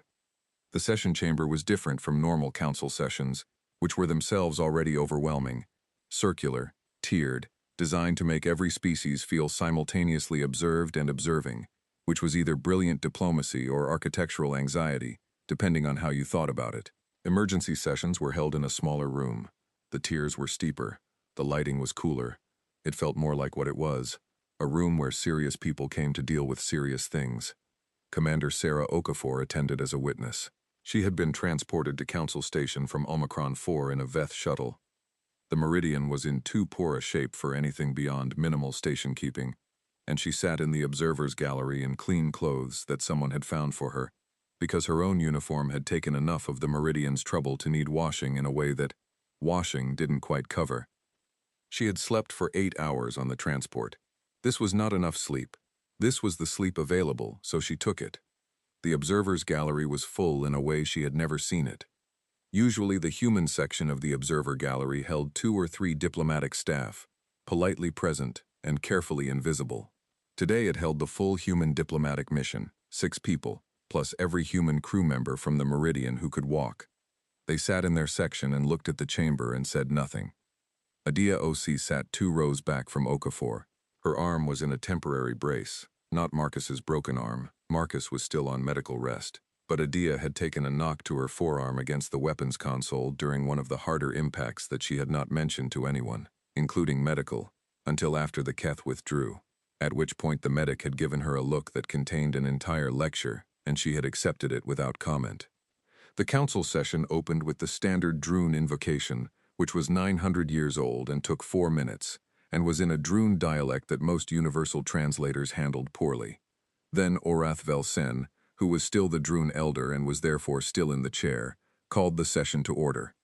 The session chamber was different from normal council sessions, which were themselves already overwhelming. circular, tiered, designed to make every species feel simultaneously observed and observing, which was either brilliant diplomacy or architectural anxiety, depending on how you thought about it. Emergency sessions were held in a smaller room. The tiers were steeper. The lighting was cooler. It felt more like what it was, a room where serious people came to deal with serious things. Commander Sarah Okafor attended as a witness. She had been transported to Council Station from Omicron 4 in a Veth shuttle. The Meridian was in too poor a shape for anything beyond minimal station keeping, and she sat in the observer's gallery in clean clothes that someone had found for her, because her own uniform had taken enough of the Meridian's trouble to need washing in a way that washing didn't quite cover. She had slept for 8 hours on the transport. This was not enough sleep. This was the sleep available, so she took it. The observer's gallery was full in a way she had never seen it. Usually the human section of the observer gallery held 2 or 3 diplomatic staff, politely present and carefully invisible. Today it held the full human diplomatic mission, 6 people, plus every human crew member from the Meridian who could walk. They sat in their section and looked at the chamber and said nothing. Adia OC sat 2 rows back from Okafor. Her arm was in a temporary brace, not Marcus's broken arm. Marcus was still on medical rest, but Adia had taken a knock to her forearm against the weapons console during one of the harder impacts that she had not mentioned to anyone, including medical, until after the Keth withdrew, at which point the medic had given her a look that contained an entire lecture, and she had accepted it without comment. The council session opened with the standard Droon invocation, which was 900 years old and took 4 minutes, and was in a Droon dialect that most universal translators handled poorly. Then Orath Velsen, who was still the Droon elder and was therefore still in the chair, called the session to order.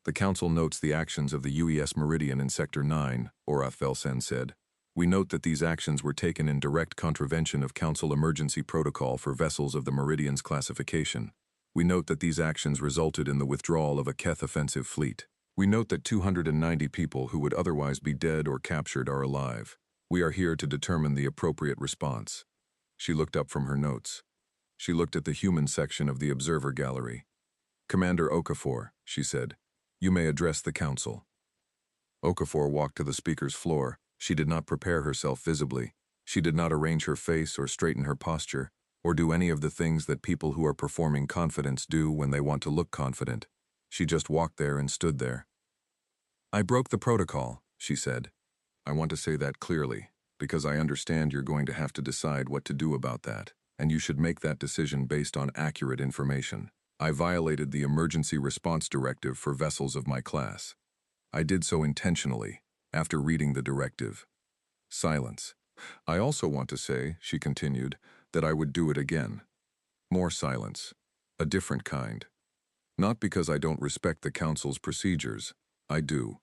The council notes the actions of the UES Meridian in Sector 9, Orath Velsen said. We note that these actions were taken in direct contravention of Council Emergency Protocol for vessels of the Meridian's classification. We note that these actions resulted in the withdrawal of a Keth offensive fleet. We note that 290 people who would otherwise be dead or captured are alive. We are here to determine the appropriate response. She looked up from her notes. She looked at the human section of the observer gallery. Commander Okafor, she said, you may address the council. Okafor walked to the speaker's floor. She did not prepare herself visibly. She did not arrange her face or straighten her posture, or do any of the things that people who are performing confidence do when they want to look confident. She just walked there and stood there. I broke the protocol, she said. I want to say that clearly, because I understand you're going to have to decide what to do about that, and you should make that decision based on accurate information. I violated the Emergency Response Directive for vessels of my class. I did so intentionally, after reading the directive. Silence. I also want to say, she continued, that I would do it again. More silence. A different kind. Not because I don't respect the Council's procedures. I do.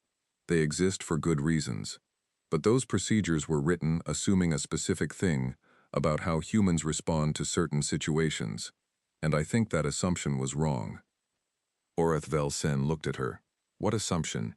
They exist for good reasons. But those procedures were written assuming a specific thing about how humans respond to certain situations, and I think that assumption was wrong. Orath Velsen looked at her. What assumption?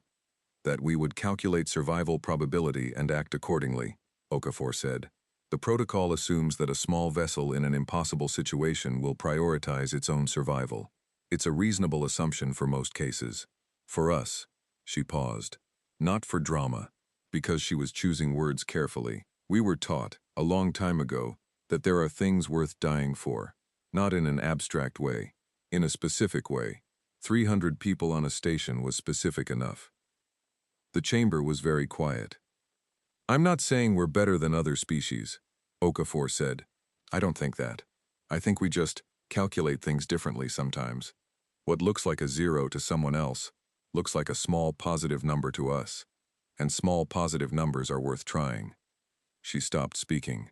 That we would calculate survival probability and act accordingly, Okafor said. The protocol assumes that a small vessel in an impossible situation will prioritize its own survival. It's a reasonable assumption for most cases. For us, she paused. Not for drama, because she was choosing words carefully. We were taught, a long time ago, that there are things worth dying for. Not in an abstract way, in a specific way. 300 people on a station was specific enough. The chamber was very quiet. I'm not saying we're better than other species, Okafor said. I don't think that. I think we just calculate things differently sometimes. What looks like a 0 to someone else looks like a small positive number to us, and small positive numbers are worth trying. She stopped speaking.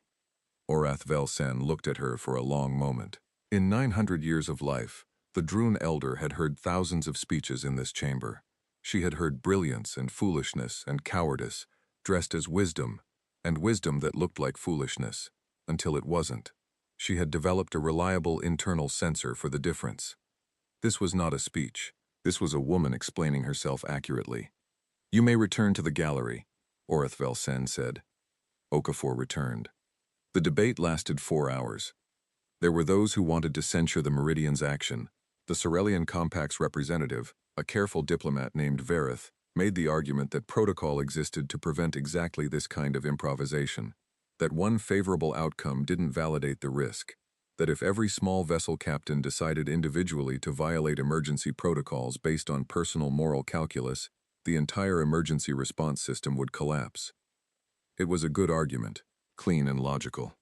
Orath Velsen looked at her for a long moment. In 900 years of life, the Droon elder had heard thousands of speeches in this chamber. She had heard brilliance and foolishness and cowardice, dressed as wisdom, and wisdom that looked like foolishness, until it wasn't. She had developed a reliable internal sensor for the difference. This was not a speech. This was a woman explaining herself accurately. You may return to the gallery, Orath Velsen said. Okafor returned. The debate lasted 4 hours. There were those who wanted to censure the Meridian's action. The Sorelian Compact's representative, a careful diplomat named Verith, made the argument that protocol existed to prevent exactly this kind of improvisation, that one favorable outcome didn't validate the risk, that if every small vessel captain decided individually to violate emergency protocols based on personal moral calculus, the entire emergency response system would collapse. It was a good argument, clean and logical.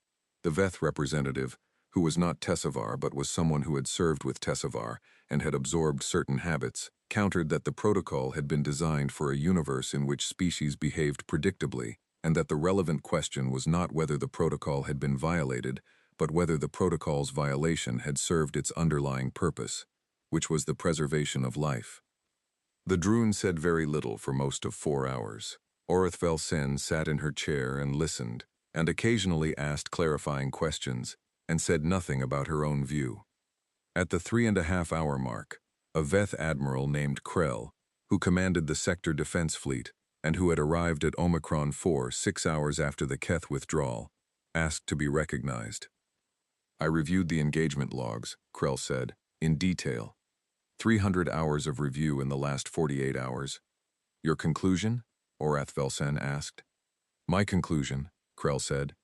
The Veth representative, who was not Tessavar but was someone who had served with Tessavar and had absorbed certain habits, countered that the protocol had been designed for a universe in which species behaved predictably, and that the relevant question was not whether the protocol had been violated, but whether the protocol's violation had served its underlying purpose, which was the preservation of life. The Droon said very little for most of 4 hours. Orithvel Sen sat in her chair and listened, and occasionally asked clarifying questions, and said nothing about her own view. At the 3.5-hour mark, a Veth admiral named Krell, who commanded the Sector Defense Fleet and who had arrived at Omicron 4 6 hours after the Keth withdrawal, asked to be recognized. I reviewed the engagement logs, Krell said, in detail. 300 hours of review in the last 48 hours. Your conclusion? Orithvel Sen asked. My conclusion, Krell said,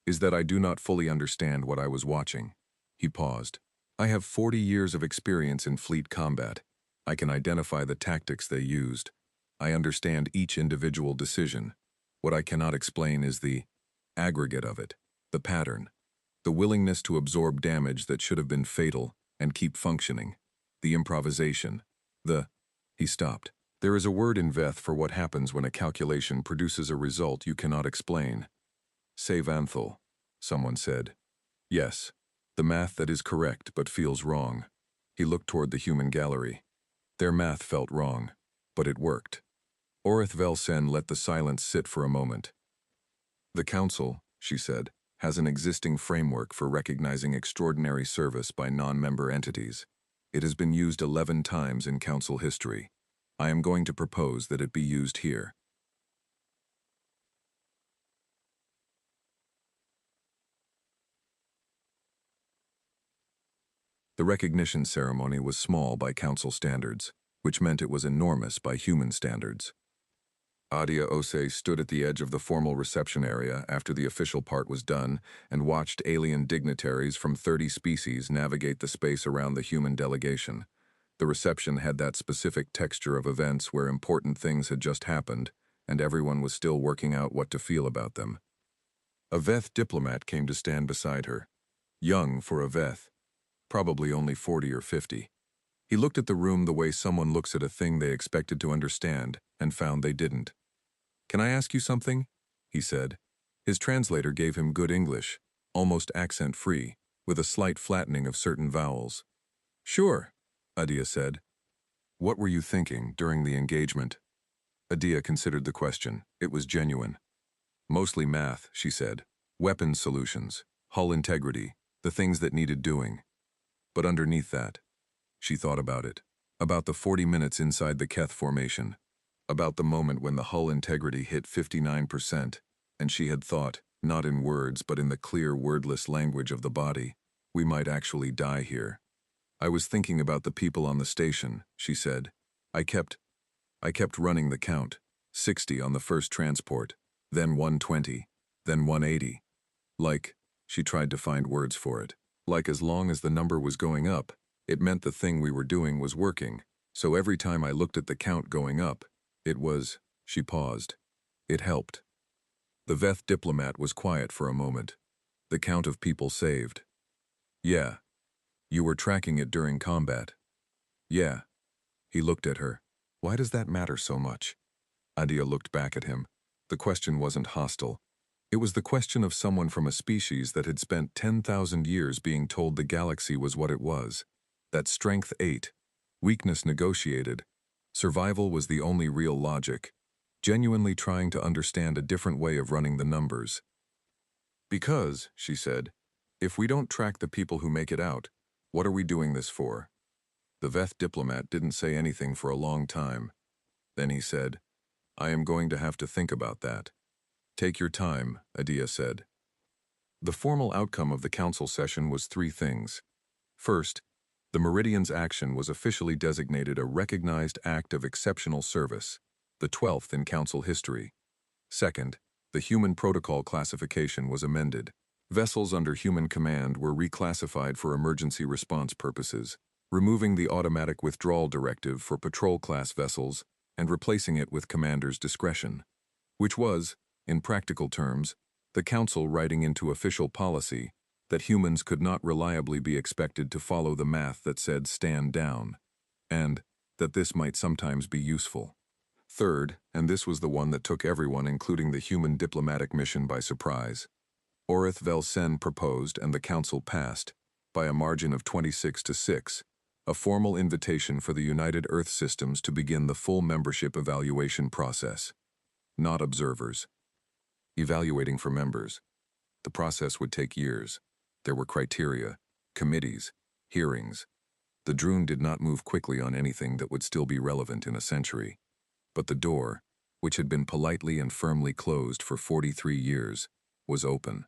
is that I do not fully understand what I was watching. He paused. I have 40 years of experience in fleet combat. I can identify the tactics they used. I understand each individual decision. What I cannot explain is the aggregate of it, the pattern, the willingness to absorb damage that should have been fatal and keep functioning, the improvisation, He stopped. There is a word in Veth for what happens when a calculation produces a result you cannot explain. Savanthal, someone said. Yes, the math that is correct but feels wrong. He looked toward the human gallery. Their math felt wrong, but it worked. Orithvel Sen let the silence sit for a moment. The Council, she said, has an existing framework for recognizing extraordinary service by non-member entities. It has been used 11 times in Council history. I am going to propose that it be used here. The recognition ceremony was small by Council standards, which meant it was enormous by human standards. Adia Ose stood at the edge of the formal reception area after the official part was done and watched alien dignitaries from 30 species navigate the space around the human delegation. The reception had that specific texture of events where important things had just happened, and everyone was still working out what to feel about them. A Veth diplomat came to stand beside her. Young for a Veth, probably only 40 or 50. He looked at the room the way someone looks at a thing they expected to understand and found they didn't. Can I ask you something? He said. His translator gave him good English, almost accent-free, with a slight flattening of certain vowels. Sure, Adia said. What were you thinking during the engagement? Adia considered the question. It was genuine. Mostly math, she said. Weapons solutions, hull integrity, the things that needed doing. But underneath that, she thought about it. About the 40 minutes inside the Keth formation. About the moment when the hull integrity hit 59%, and she had thought, not in words but in the clear wordless language of the body, we might actually die here. I was thinking about the people on the station, she said. I kept running the count. 60 on the first transport, then 120, then 180. Like, she tried to find words for it. Like as long as the number was going up, it meant the thing we were doing was working. So every time I looked at the count going up, it was, she paused. It helped. The Veth diplomat was quiet for a moment. The count of people saved. Yeah. You were tracking it during combat. Yeah. He looked at her. Why does that matter so much? Adia looked back at him. The question wasn't hostile. It was the question of someone from a species that had spent 10,000 years being told the galaxy was what it was. That strength ate. Weakness negotiated. Survival was the only real logic. Genuinely trying to understand a different way of running the numbers. Because, she said, if we don't track the people who make it out, what are we doing this for? The Veth diplomat didn't say anything for a long time. Then he said, I am going to have to think about that. Take your time, Adia said. The formal outcome of the council session was 3 things. First, the Meridian's action was officially designated a recognized act of exceptional service. the 12th in Council history. Second, the human protocol classification was amended. Vessels under human command were reclassified for emergency response purposes, removing the automatic withdrawal directive for patrol-class vessels and replacing it with commander's discretion, which was, in practical terms, the Council writing into official policy that humans could not reliably be expected to follow the math that said stand down, and that this might sometimes be useful. Third, and this was the one that took everyone, including the human diplomatic mission, by surprise, Orith Velsen proposed and the Council passed, by a margin of 26-6, a formal invitation for the United Earth Systems to begin the full membership evaluation process. Not observers. Evaluating for members. The process would take years. There were criteria, committees, hearings. The drone did not move quickly on anything that would still be relevant in a century. But the door, which had been politely and firmly closed for 43 years, was open.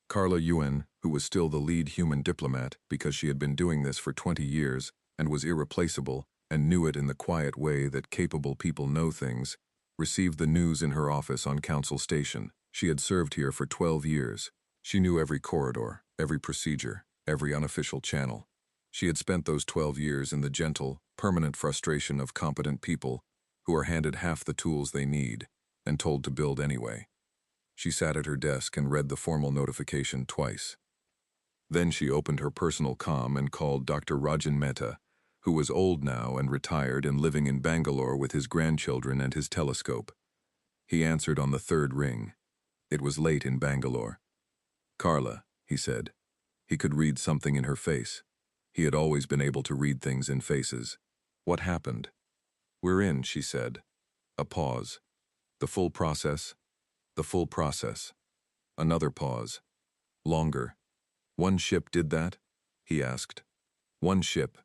Carla Yuen, who was still the lead human diplomat because she had been doing this for 20 years and was irreplaceable and knew it in the quiet way that capable people know things, received the news in her office on Council Station. She had served here for 12 years. She knew every corridor, every procedure, every unofficial channel. She had spent those 12 years in the gentle, permanent frustration of competent people who are handed half the tools they need and told to build anyway. She sat at her desk and read the formal notification twice. Then she opened her personal comm and called Dr. Rajan Mehta, who was old now and retired and living in Bangalore with his grandchildren and his telescope. He answered on the third ring. It was late in Bangalore. "Carla," he said. He could read something in her face. He had always been able to read things in faces. "What happened?" "We're in," she said. A pause. "The full process?" "The full process." Another pause. Longer. "One ship did that?" he asked. "One ship,"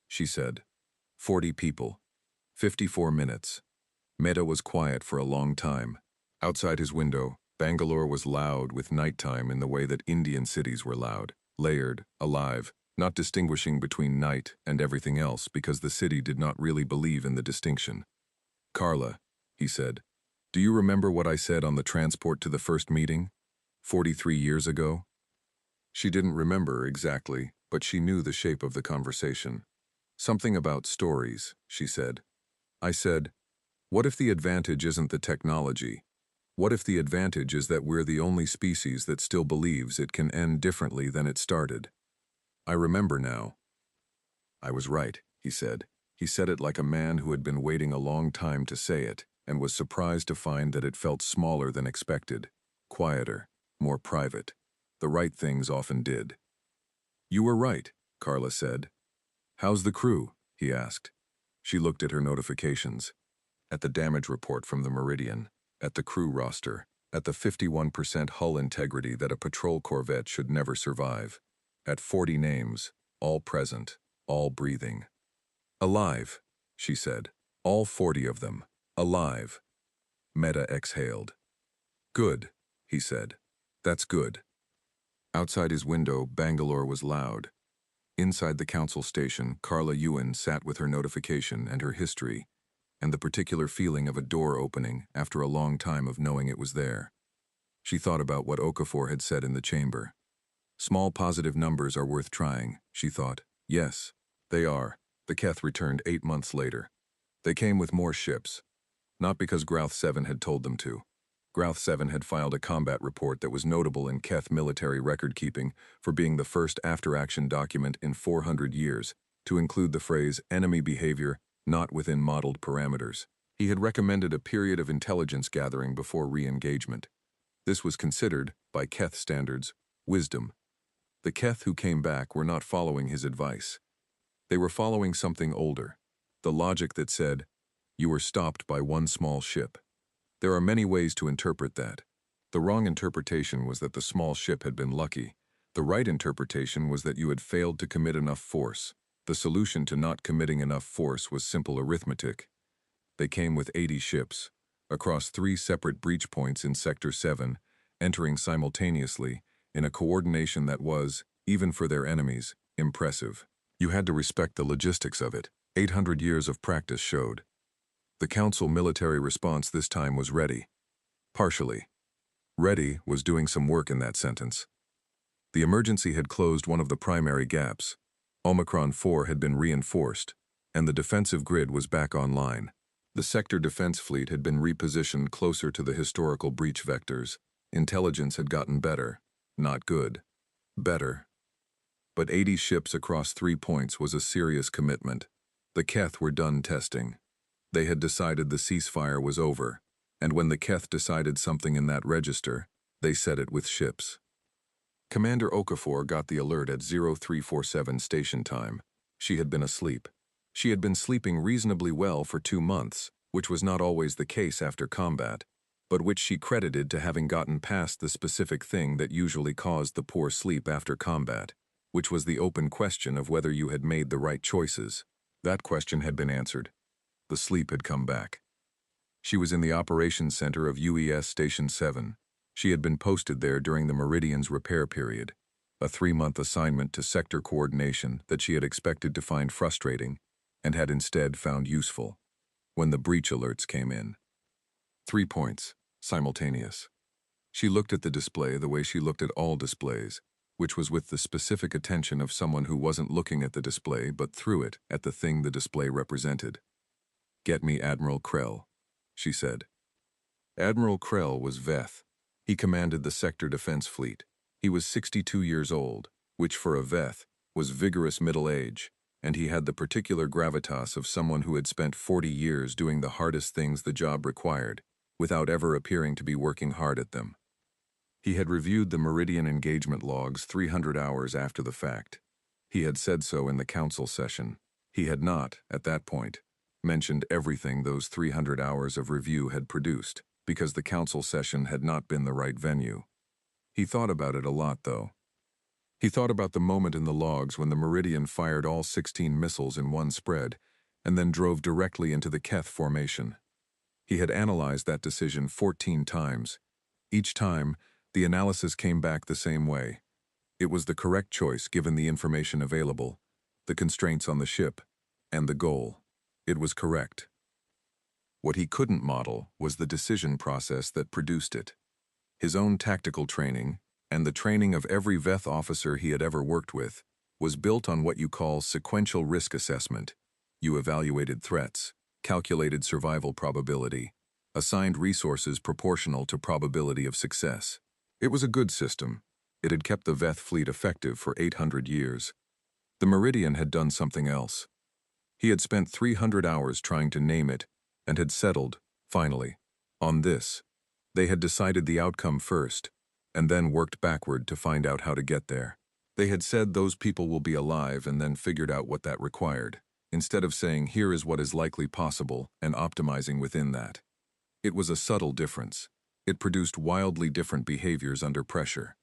she said. 40 people. 54 minutes. Mehta was quiet for a long time. Outside his window, Bangalore was loud with nighttime in the way that Indian cities were loud, layered, alive, not distinguishing between night and everything else because the city did not really believe in the distinction. "Carla," he said, "do you remember what I said on the transport to the first meeting? 43 years ago?" She didn't remember exactly, but she knew the shape of the conversation. "Something about stories," she said. "I said, what if the advantage isn't the technology? What if the advantage is that we're the only species that still believes it can end differently than it started?" "I remember now." "I was right," he said. He said it like a man who had been waiting a long time to say it, and was surprised to find that it felt smaller than expected, quieter, more private. The right things often did. "You were right," Carla said. "How's the crew?" he asked. She looked at her notifications, at the damage report from the Meridian, at the crew roster, at the 51% hull integrity that a patrol corvette should never survive, at 40 names, all present, all breathing. "Alive," she said. "All 40 of them. Alive." Mehta exhaled. "Good," he said. "That's good." Outside his window, Bangalore was loud. Inside the Council Station, Carla Yuen sat with her notification and her history, and the particular feeling of a door opening after a long time of knowing it was there. She thought about what Okafor had said in the chamber. Small positive numbers are worth trying, she thought. Yes, they are. The Keth returned 8 months later. They came with more ships. Not because Grouth 7 had told them to. Grouth 7 had filed a combat report that was notable in Keth military record-keeping for being the first after-action document in 400 years to include the phrase enemy behavior not within modeled parameters. He had recommended a period of intelligence gathering before re-engagement. This was considered, by Keth standards, wisdom. The Keth who came back were not following his advice. They were following something older, the logic that said, you were stopped by one small ship. There are many ways to interpret that. The wrong interpretation was that the small ship had been lucky. The right interpretation was that you had failed to commit enough force. The solution to not committing enough force was simple arithmetic. They came with 80 ships, across 3 separate breach points in Sector 7, entering simultaneously, in a coordination that was, even for their enemies, impressive. You had to respect the logistics of it. 800 years of practice showed. The Council military response this time was ready. Partially. Ready was doing some work in that sentence. The emergency had closed one of the primary gaps. Omicron 4 had been reinforced, and the defensive grid was back online. The sector defense fleet had been repositioned closer to the historical breach vectors. Intelligence had gotten better. Not good. Better. But 80 ships across 3 points was a serious commitment. The Keth were done testing. They had decided the ceasefire was over, and when the Keth decided something in that register, they said it with ships. Commander Okafor got the alert at 0347 station time. She had been asleep. She had been sleeping reasonably well for 2 months, which was not always the case after combat, but which she credited to having gotten past the specific thing that usually caused the poor sleep after combat, which was the open question of whether you had made the right choices. That question had been answered. The sleep had come back. She was in the operations center of UES Station 7. She had been posted there during the Meridian's repair period, a 3-month assignment to sector coordination that she had expected to find frustrating and had instead found useful. When the breach alerts came in. 3 points, simultaneous. She looked at the display the way she looked at all displays, which was with the specific attention of someone who wasn't looking at the display but through it at the thing the display represented. "Get me Admiral Krell," she said. Admiral Krell was Veth. He commanded the sector defense fleet. He was 62 years old, which for a Veth was vigorous middle age, and he had the particular gravitas of someone who had spent 40 years doing the hardest things the job required, without ever appearing to be working hard at them. He had reviewed the Meridian engagement logs 300 hours after the fact. He had said so in the council session. He had not, at that point, mentioned everything those 300 hours of review had produced, because the council session had not been the right venue. He thought about it a lot, though. He thought about the moment in the logs when the Meridian fired all 16 missiles in one spread, and then drove directly into the Keth formation. He had analyzed that decision 14 times. Each time, the analysis came back the same way. It was the correct choice given the information available, the constraints on the ship, and the goal. It was correct. What he couldn't model was the decision process that produced it. His own tactical training, and the training of every Veth officer he had ever worked with, was built on what you call sequential risk assessment. You evaluated threats, calculated survival probability, assigned resources proportional to probability of success. It was a good system. It had kept the Veth fleet effective for 800 years. The Meridian had done something else. He had spent 300 hours trying to name it, and had settled, finally, on this. They had decided the outcome first, and then worked backward to find out how to get there. They had said those people will be alive and then figured out what that required, instead of saying here is what is likely possible and optimizing within that. It was a subtle difference. It produced wildly different behaviors under pressure.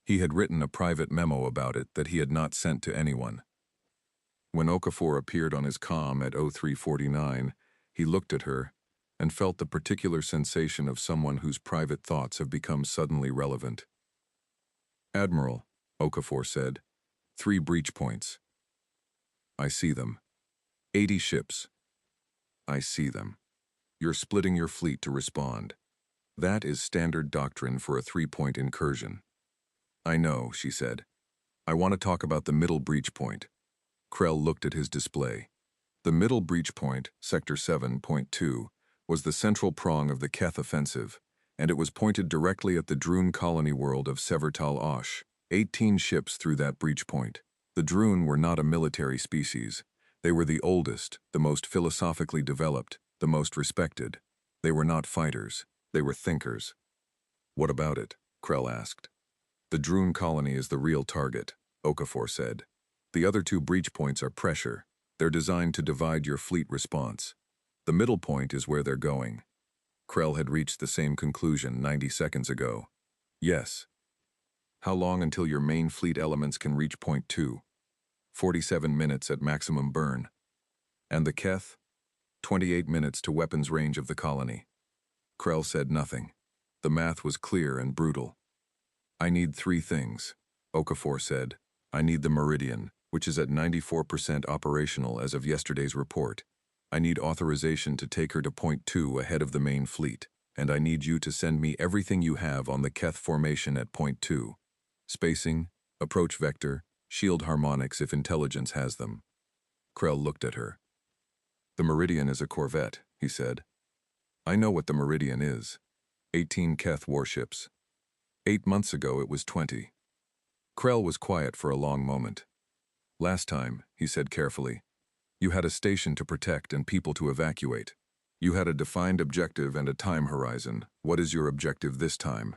He had written a private memo about it that he had not sent to anyone. When Okafor appeared on his comm at 0349, he looked at her and felt the particular sensation of someone whose private thoughts have become suddenly relevant. "Admiral," Okafor said, 3 breach points. "I see them. 80 ships. I see them. You're splitting your fleet to respond. That is standard doctrine for a 3-point incursion." "I know," she said. "I want to talk about the middle breach point." Krell looked at his display. The middle breach point, Sector 7.2, was the central prong of the Keth offensive, and it was pointed directly at the Droon colony world of Severtal Osh. 18 ships through that breach point. The Droon were not a military species. They were the oldest, the most philosophically developed, the most respected. They were not fighters. They were thinkers. "What about it?" Krell asked. "The Droon colony is the real target," Okafor said. "The other 2 breach points are pressure. They're designed to divide your fleet response. The middle point is where they're going." Krell had reached the same conclusion 90 seconds ago. "Yes." "How long until your main fleet elements can reach point 2? 47 minutes at maximum burn. And the Keth? 28 minutes to weapons range of the colony." Krell said nothing. The math was clear and brutal. "I need 3 things," Okafor said. "I need the Meridian, which is at 94% operational as of yesterday's report. I need authorization to take her to Point 2 ahead of the main fleet, and I need you to send me everything you have on the Keth formation at Point 2. Spacing, approach vector, shield harmonics if intelligence has them. Krell looked at her. The Meridian is a corvette, he said. I know what the Meridian is. 18 Keth warships. 8 months ago it was 20. Krell was quiet for a long moment. Last time, he said carefully, you had a station to protect and people to evacuate. You had a defined objective and a time horizon. What is your objective this time?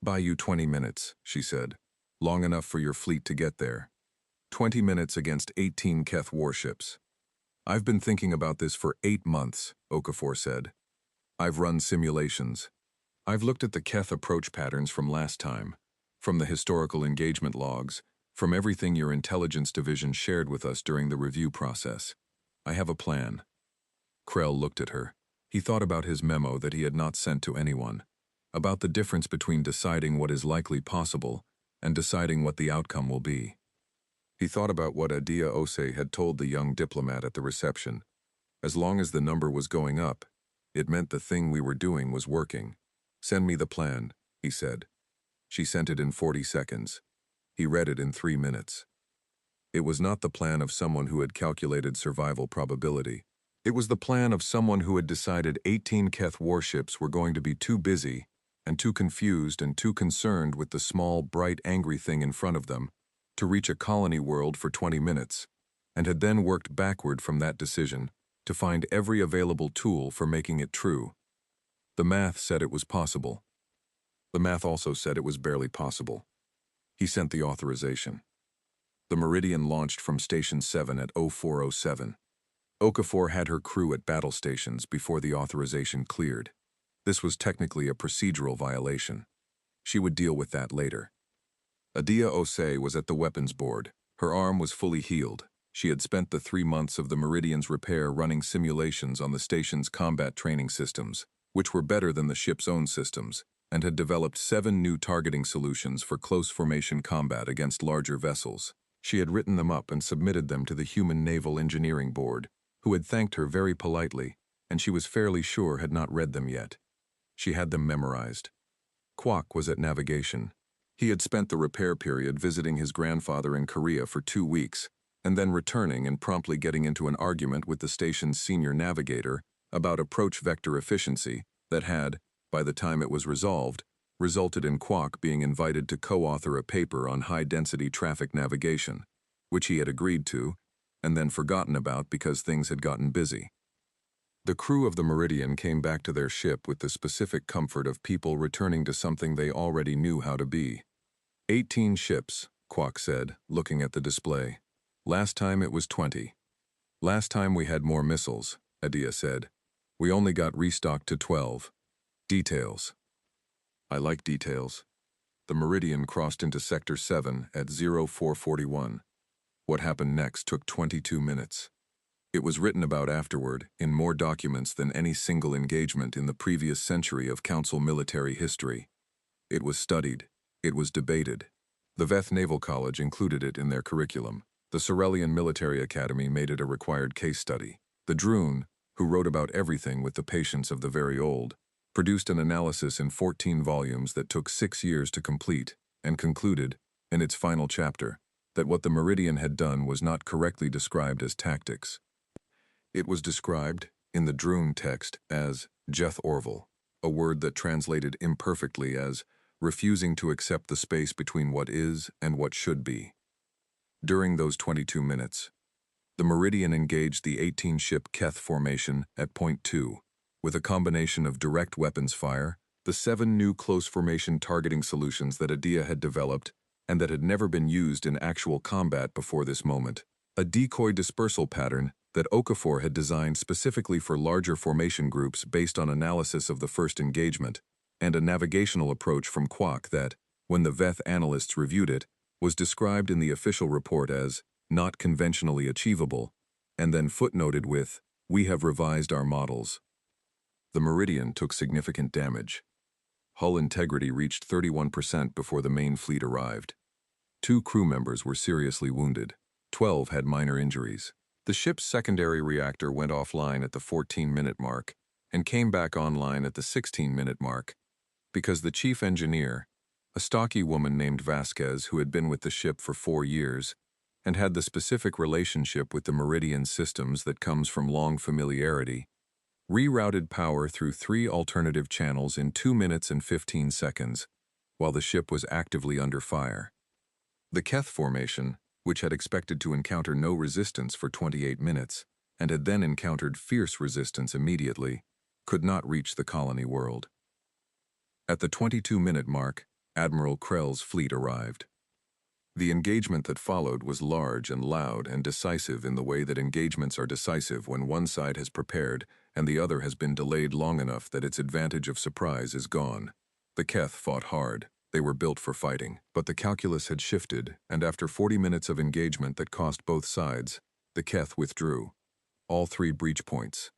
Buy you 20 minutes, she said. Long enough for your fleet to get there. 20 minutes against 18 Keth warships. I've been thinking about this for 8 months, Okafor said. I've run simulations. I've looked at the Keth approach patterns from last time, from the historical engagement logs, from everything your intelligence division shared with us during the review process. I have a plan. Krell looked at her. He thought about his memo that he had not sent to anyone, about the difference between deciding what is likely possible and deciding what the outcome will be. He thought about what Adia Ose had told the young diplomat at the reception. As long as the number was going up, it meant the thing we were doing was working. Send me the plan, he said. She sent it in 40 seconds. He read it in 3 minutes. It was not the plan of someone who had calculated survival probability. It was the plan of someone who had decided 18 Keth warships were going to be too busy and too confused and too concerned with the small, bright, angry thing in front of them to reach a colony world for 20 minutes, and had then worked backward from that decision to find every available tool for making it true. The math said it was possible. The math also said it was barely possible. He sent the authorization. The Meridian launched from Station 7 at 0407. Okafor had her crew at battle stations before the authorization cleared. This was technically a procedural violation. She would deal with that later. Adia Ose was at the weapons board. Her arm was fully healed. She had spent the 3 months of the Meridian's repair running simulations on the station's combat training systems, which were better than the ship's own systems, and had developed 7 new targeting solutions for close formation combat against larger vessels. She had written them up and submitted them to the Human Naval Engineering Board, who had thanked her very politely, and she was fairly sure had not read them yet. She had them memorized. Kwok was at navigation. He had spent the repair period visiting his grandfather in Korea for 2 weeks, and then returning and promptly getting into an argument with the station's senior navigator about approach vector efficiency that had, by the time it was resolved, resulted in Kwok being invited to co-author a paper on high-density traffic navigation, which he had agreed to, and then forgotten about because things had gotten busy. The crew of the Meridian came back to their ship with the specific comfort of people returning to something they already knew how to be. 18 ships, Kwok said, looking at the display. Last time it was 20. Last time we had more missiles, Adia said. We only got restocked to 12. Details. I like details. The Meridian crossed into Sector 7 at 0441. What happened next took 22 minutes. It was written about afterward in more documents than any single engagement in the previous century of Council military history. It was studied. It was debated. The Veth Naval College included it in their curriculum. The Sorelian Military Academy made it a required case study. The Droon, who wrote about everything with the patience of the very old, produced an analysis in 14 volumes that took 6 years to complete, and concluded, in its final chapter, that what the Meridian had done was not correctly described as tactics. It was described, in the Droon text, as Jeth Orville, a word that translated imperfectly as refusing to accept the space between what is and what should be. During those 22 minutes, the Meridian engaged the 18-ship Keth formation at Point 2, with a combination of direct weapons fire, the 7 new close formation targeting solutions that Adia had developed and that had never been used in actual combat before this moment, a decoy dispersal pattern that Okafor had designed specifically for larger formation groups based on analysis of the first engagement, and a navigational approach from Kwok that, when the Veth analysts reviewed it, was described in the official report as not conventionally achievable, and then footnoted with, "We have revised our models." The Meridian took significant damage. Hull integrity reached 31% before the main fleet arrived. 2 crew members were seriously wounded. 12 had minor injuries. The ship's secondary reactor went offline at the 14-minute mark and came back online at the 16-minute mark because the chief engineer, a stocky woman named Vasquez who had been with the ship for 4 years and had the specific relationship with the Meridian systems that comes from long familiarity, rerouted power through 3 alternative channels in 2 minutes and 15 seconds while the ship was actively under fire. The Keth formation, which had expected to encounter no resistance for 28 minutes and had then encountered fierce resistance immediately, could not reach the colony world. At the 22-minute mark, Admiral Krell's fleet arrived. The engagement that followed was large and loud and decisive in the way that engagements are decisive when one side has prepared and the other has been delayed long enough that its advantage of surprise is gone. The Keth fought hard. They were built for fighting, but the calculus had shifted, and after 40 minutes of engagement that cost both sides, the Keth withdrew. All 3 breach points.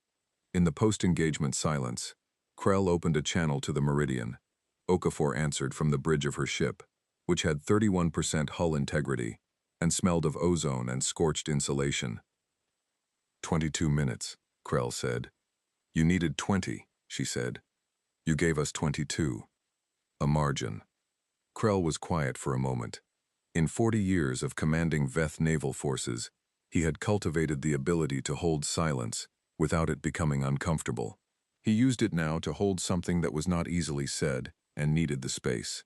In the post-engagement silence, Krell opened a channel to the Meridian. Okafor answered from the bridge of her ship, which had 31% hull integrity and smelled of ozone and scorched insulation. 22 minutes, Krell said. You needed 20, she said. You gave us 22. A margin. Krell was quiet for a moment. In 40 years of commanding Veth naval forces, he had cultivated the ability to hold silence without it becoming uncomfortable. He used it now to hold something that was not easily said and needed the space.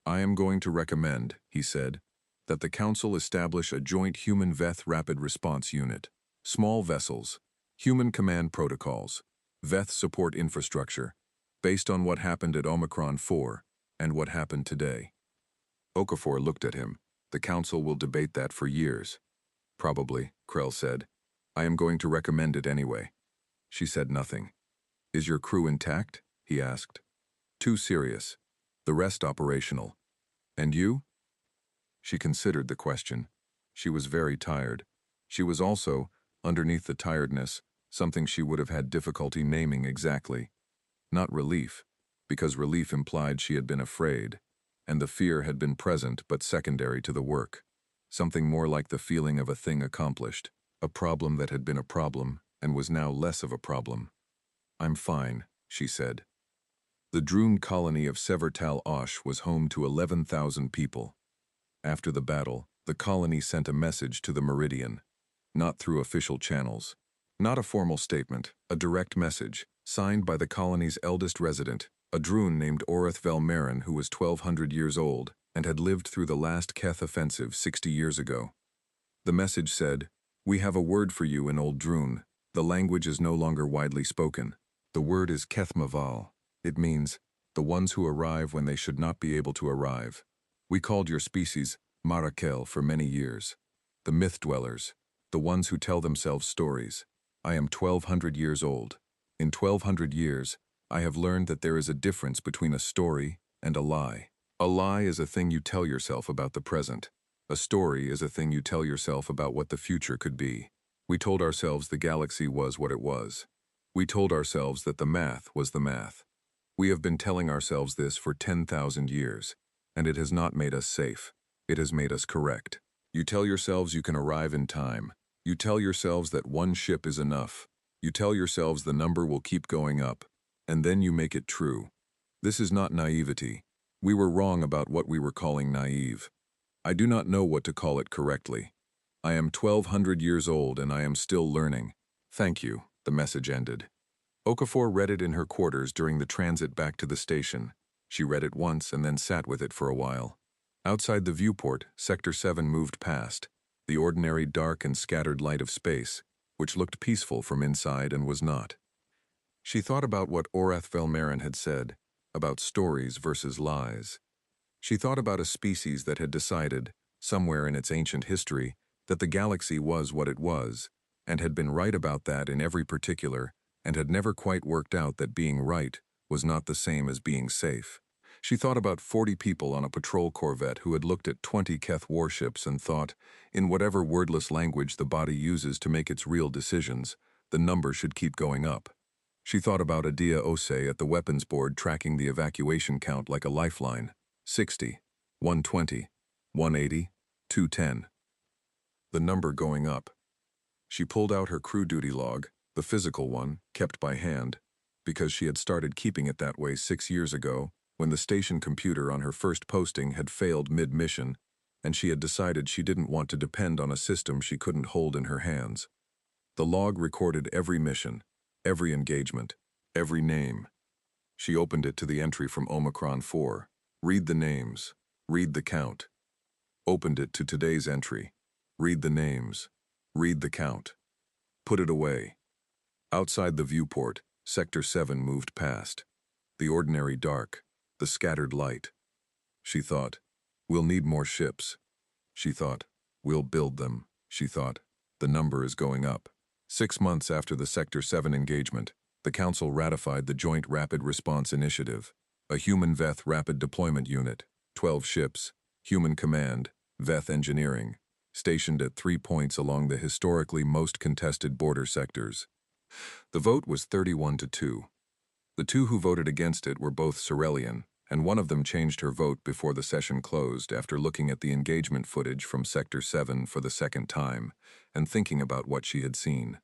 I am going to recommend, he said, that the Council establish a joint human-Veth rapid response unit, small vessels, human command protocols, Veth support infrastructure, based on what happened at Omicron 4 and what happened today. Okafor looked at him. The Council will debate that for years. Probably, Krell said. I am going to recommend it anyway. She said nothing. Is your crew intact? He asked. Too serious. The rest operational. And you? She considered the question. She was very tired. She was also, underneath the tiredness, something she would have had difficulty naming exactly. Not relief, because relief implied she had been afraid, and the fear had been present but secondary to the work. Something more like the feeling of a thing accomplished, a problem that had been a problem and was now less of a problem. I'm fine, she said. The Droon colony of Severtal Osh was home to 11,000 people. After the battle, the colony sent a message to the Meridian, not through official channels. Not a formal statement, a direct message, signed by the colony's eldest resident, a Droon named Oreth Velmarin who was 1,200 years old and had lived through the last Keth offensive 60 years ago. The message said, We have a word for you in Old Droon. The language is no longer widely spoken. The word is Kethmaval. It means, the ones who arrive when they should not be able to arrive. We called your species Marakel for many years. The myth dwellers, the ones who tell themselves stories. I am 1,200 years old. In 1,200 years, I have learned that there is a difference between a story and a lie. A lie is a thing you tell yourself about the present. A story is a thing you tell yourself about what the future could be. We told ourselves the galaxy was what it was. We told ourselves that the math was the math. We have been telling ourselves this for 10,000 years, and it has not made us safe. It has made us correct. You tell yourselves you can arrive in time. You tell yourselves that one ship is enough. You tell yourselves the number will keep going up, and then you make it true. This is not naivety. We were wrong about what we were calling naive. I do not know what to call it correctly. I am 1,200 years old and I am still learning. Thank you, the message ended. Okafor read it in her quarters during the transit back to the station. She read it once and then sat with it for a while. Outside the viewport, Sector 7 moved past, the ordinary dark and scattered light of space, which looked peaceful from inside and was not. She thought about what Oreth Velmarin had said, about stories versus lies. She thought about a species that had decided, somewhere in its ancient history, that the galaxy was what it was, and had been right about that in every particular, and had never quite worked out that being right was not the same as being safe. She thought about 40 people on a patrol corvette who had looked at 20 Keth warships and thought, in whatever wordless language the body uses to make its real decisions, the number should keep going up. She thought about Adia Ose at the weapons board tracking the evacuation count like a lifeline. 60, 120, 180, 210. The number going up. She pulled out her crew duty log, the physical one, kept by hand, because she had started keeping it that way 6 years ago, when the station computer on her first posting had failed mid-mission, and she had decided she didn't want to depend on a system she couldn't hold in her hands. The log recorded every mission, every engagement, every name. She opened it to the entry from Omicron 4. Read the names. Read the count. Opened it to today's entry. Read the names. Read the count. Put it away. Outside the viewport, Sector 7 moved past. The ordinary dark, the scattered light. She thought, we'll need more ships. She thought, we'll build them. She thought, the number is going up. 6 months after the Sector 7 engagement, the Council ratified the Joint Rapid Response Initiative, a human VETH rapid deployment unit, 12 ships, human command, VETH engineering, stationed at 3 points along the historically most contested border sectors. The vote was 31-2. The two who voted against it were both Sorelian, and one of them changed her vote before the session closed after looking at the engagement footage from Sector 7 for the second time and thinking about what she had seen.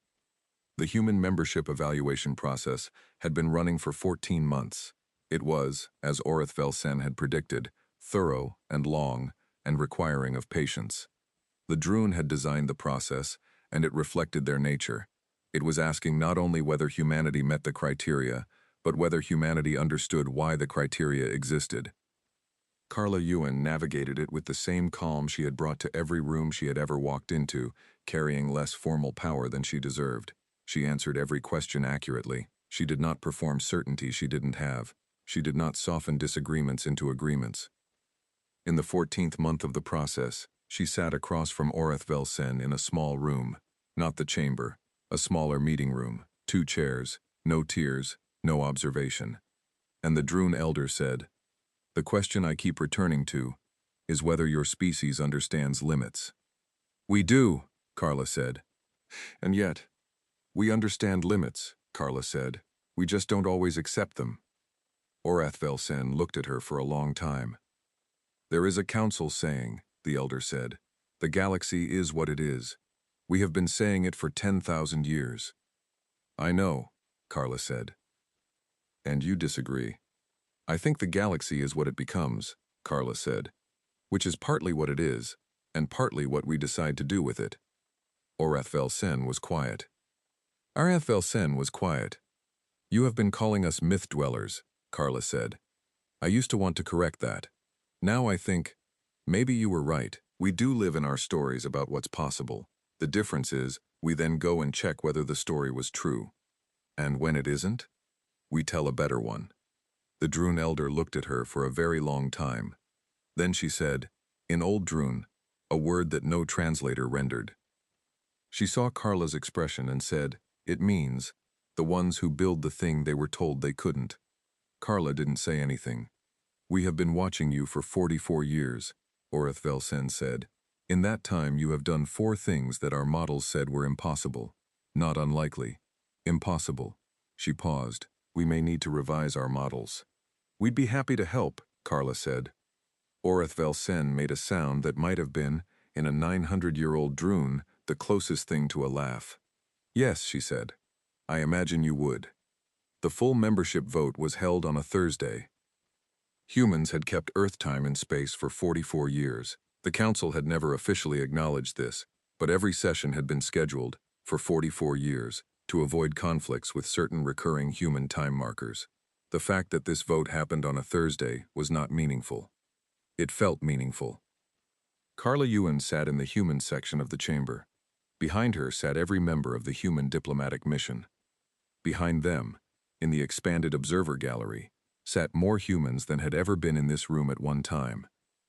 The human membership evaluation process had been running for 14 months. It was, as Orith Velsen had predicted, thorough and long and requiring of patience. The Droon had designed the process, and it reflected their nature. It was asking not only whether humanity met the criteria, but whether humanity understood why the criteria existed. Carla Ewan navigated it with the same calm she had brought to every room she had ever walked into, carrying less formal power than she deserved. She answered every question accurately. She did not perform certainty she didn't have. She did not soften disagreements into agreements. In the 14th month of the process, she sat across from Orith Velsen in a small room, not the chamber, a smaller meeting room, 2 chairs, no tears, no observation. And the Droon elder said, "The question I keep returning to is whether your species understands limits." "We do," Carla said. "And yet, we understand limits," Carla said. "We just don't always accept them." Orith Velsen looked at her for a long time. "There is a council saying," the elder said, "the galaxy is what it is. We have been saying it for 10,000 years. "I know," Carla said. "And you disagree." "I think the galaxy is what it becomes," Carla said, "which is partly what it is, and partly what we decide to do with it." Orith Velsen was quiet. Orith Velsen was quiet. "You have been calling us myth dwellers," Carla said. "I used to want to correct that. Now I think, maybe you were right. We do live in our stories about what's possible. The difference is, we then go and check whether the story was true. And when it isn't, we tell a better one." The Droon elder looked at her for a very long time. Then she said, in Old Droon, a word that no translator rendered. She saw Carla's expression and said, "It means, the ones who build the thing they were told they couldn't." Carla didn't say anything. "We have been watching you for 44 years, Orith Velsen said. "In that time you have done 4 things that our models said were impossible. Not unlikely. Impossible." She paused. "We may need to revise our models." "We'd be happy to help," Carla said. Orith Velsen made a sound that might have been, in a 900-year-old Droon, the closest thing to a laugh. "Yes," she said. "I imagine you would." The full membership vote was held on a Thursday. Humans had kept Earth time in space for 44 years. The Council had never officially acknowledged this, but every session had been scheduled, for 44 years, to avoid conflicts with certain recurring human time markers. The fact that this vote happened on a Thursday was not meaningful. It felt meaningful. Carla Ewan sat in the human section of the chamber. Behind her sat every member of the human diplomatic mission. Behind them, in the expanded observer gallery, sat more humans than had ever been in this room at one time.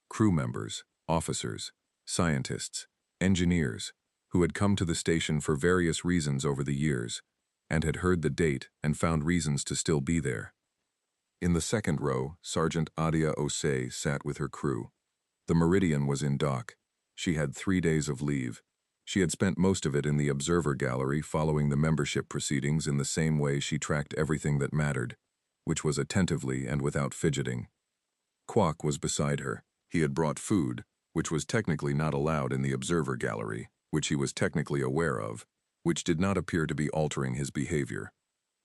Crew members, officers, scientists, engineers, who had come to the station for various reasons over the years, and had heard the date and found reasons to still be there. In the second row, Sergeant Adia Osei sat with her crew. The Meridian was in dock. She had 3 days of leave. She had spent most of it in the observer gallery following the membership proceedings in the same way she tracked everything that mattered, which was attentively and without fidgeting. Kwok was beside her. He had brought food, which was technically not allowed in the observer gallery, which he was technically aware of, which did not appear to be altering his behavior.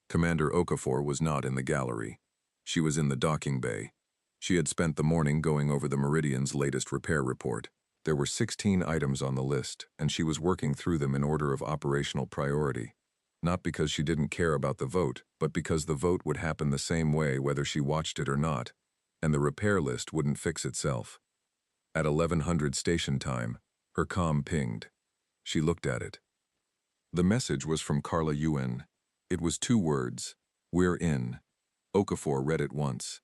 Commander Okafor was not in the gallery. She was in the docking bay. She had spent the morning going over the Meridian's latest repair report. There were 16 items on the list, and she was working through them in order of operational priority. Not because she didn't care about the vote, but because the vote would happen the same way whether she watched it or not, and the repair list wouldn't fix itself. At 1100 station time, her comm pinged. She looked at it. The message was from Carla Yuen. It was 2 words, "We're in." Okafor read it once.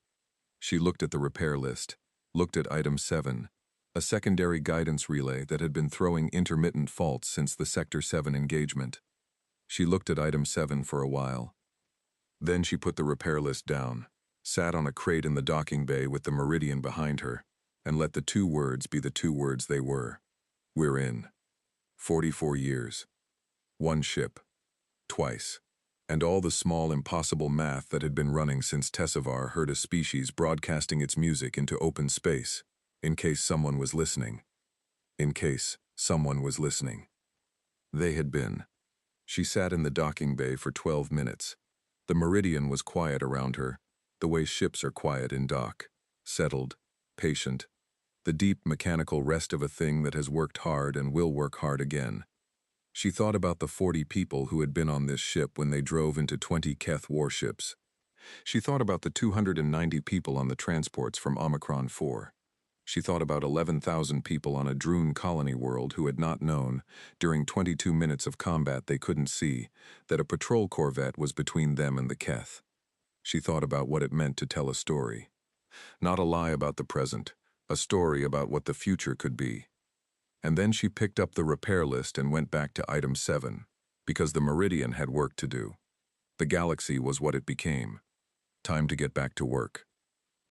She looked at the repair list, looked at item 7, a secondary guidance relay that had been throwing intermittent faults since the Sector 7 engagement. She looked at item 7 for a while. Then she put the repair list down, sat on a crate in the docking bay with the Meridian behind her, and let the 2 words be the 2 words they were. We're in. 44 years. 1 ship. Twice. And all the small impossible math that had been running since Tessevar heard a species broadcasting its music into open space, in case someone was listening. In case someone was listening. They had been. She sat in the docking bay for 12 minutes. The Meridian was quiet around her, the way ships are quiet in dock. Settled, patient. The deep mechanical rest of a thing that has worked hard and will work hard again. She thought about the 40 people who had been on this ship when they drove into 20 Keth warships. She thought about the 290 people on the transports from Omicron 4. She thought about 11,000 people on a Droon colony world who had not known, during 22 minutes of combat they couldn't see, that a patrol corvette was between them and the Keth. She thought about what it meant to tell a story. Not a lie about the present, a story about what the future could be. And then she picked up the repair list and went back to item 7, because the Meridian had work to do. The galaxy was what it became. Time to get back to work.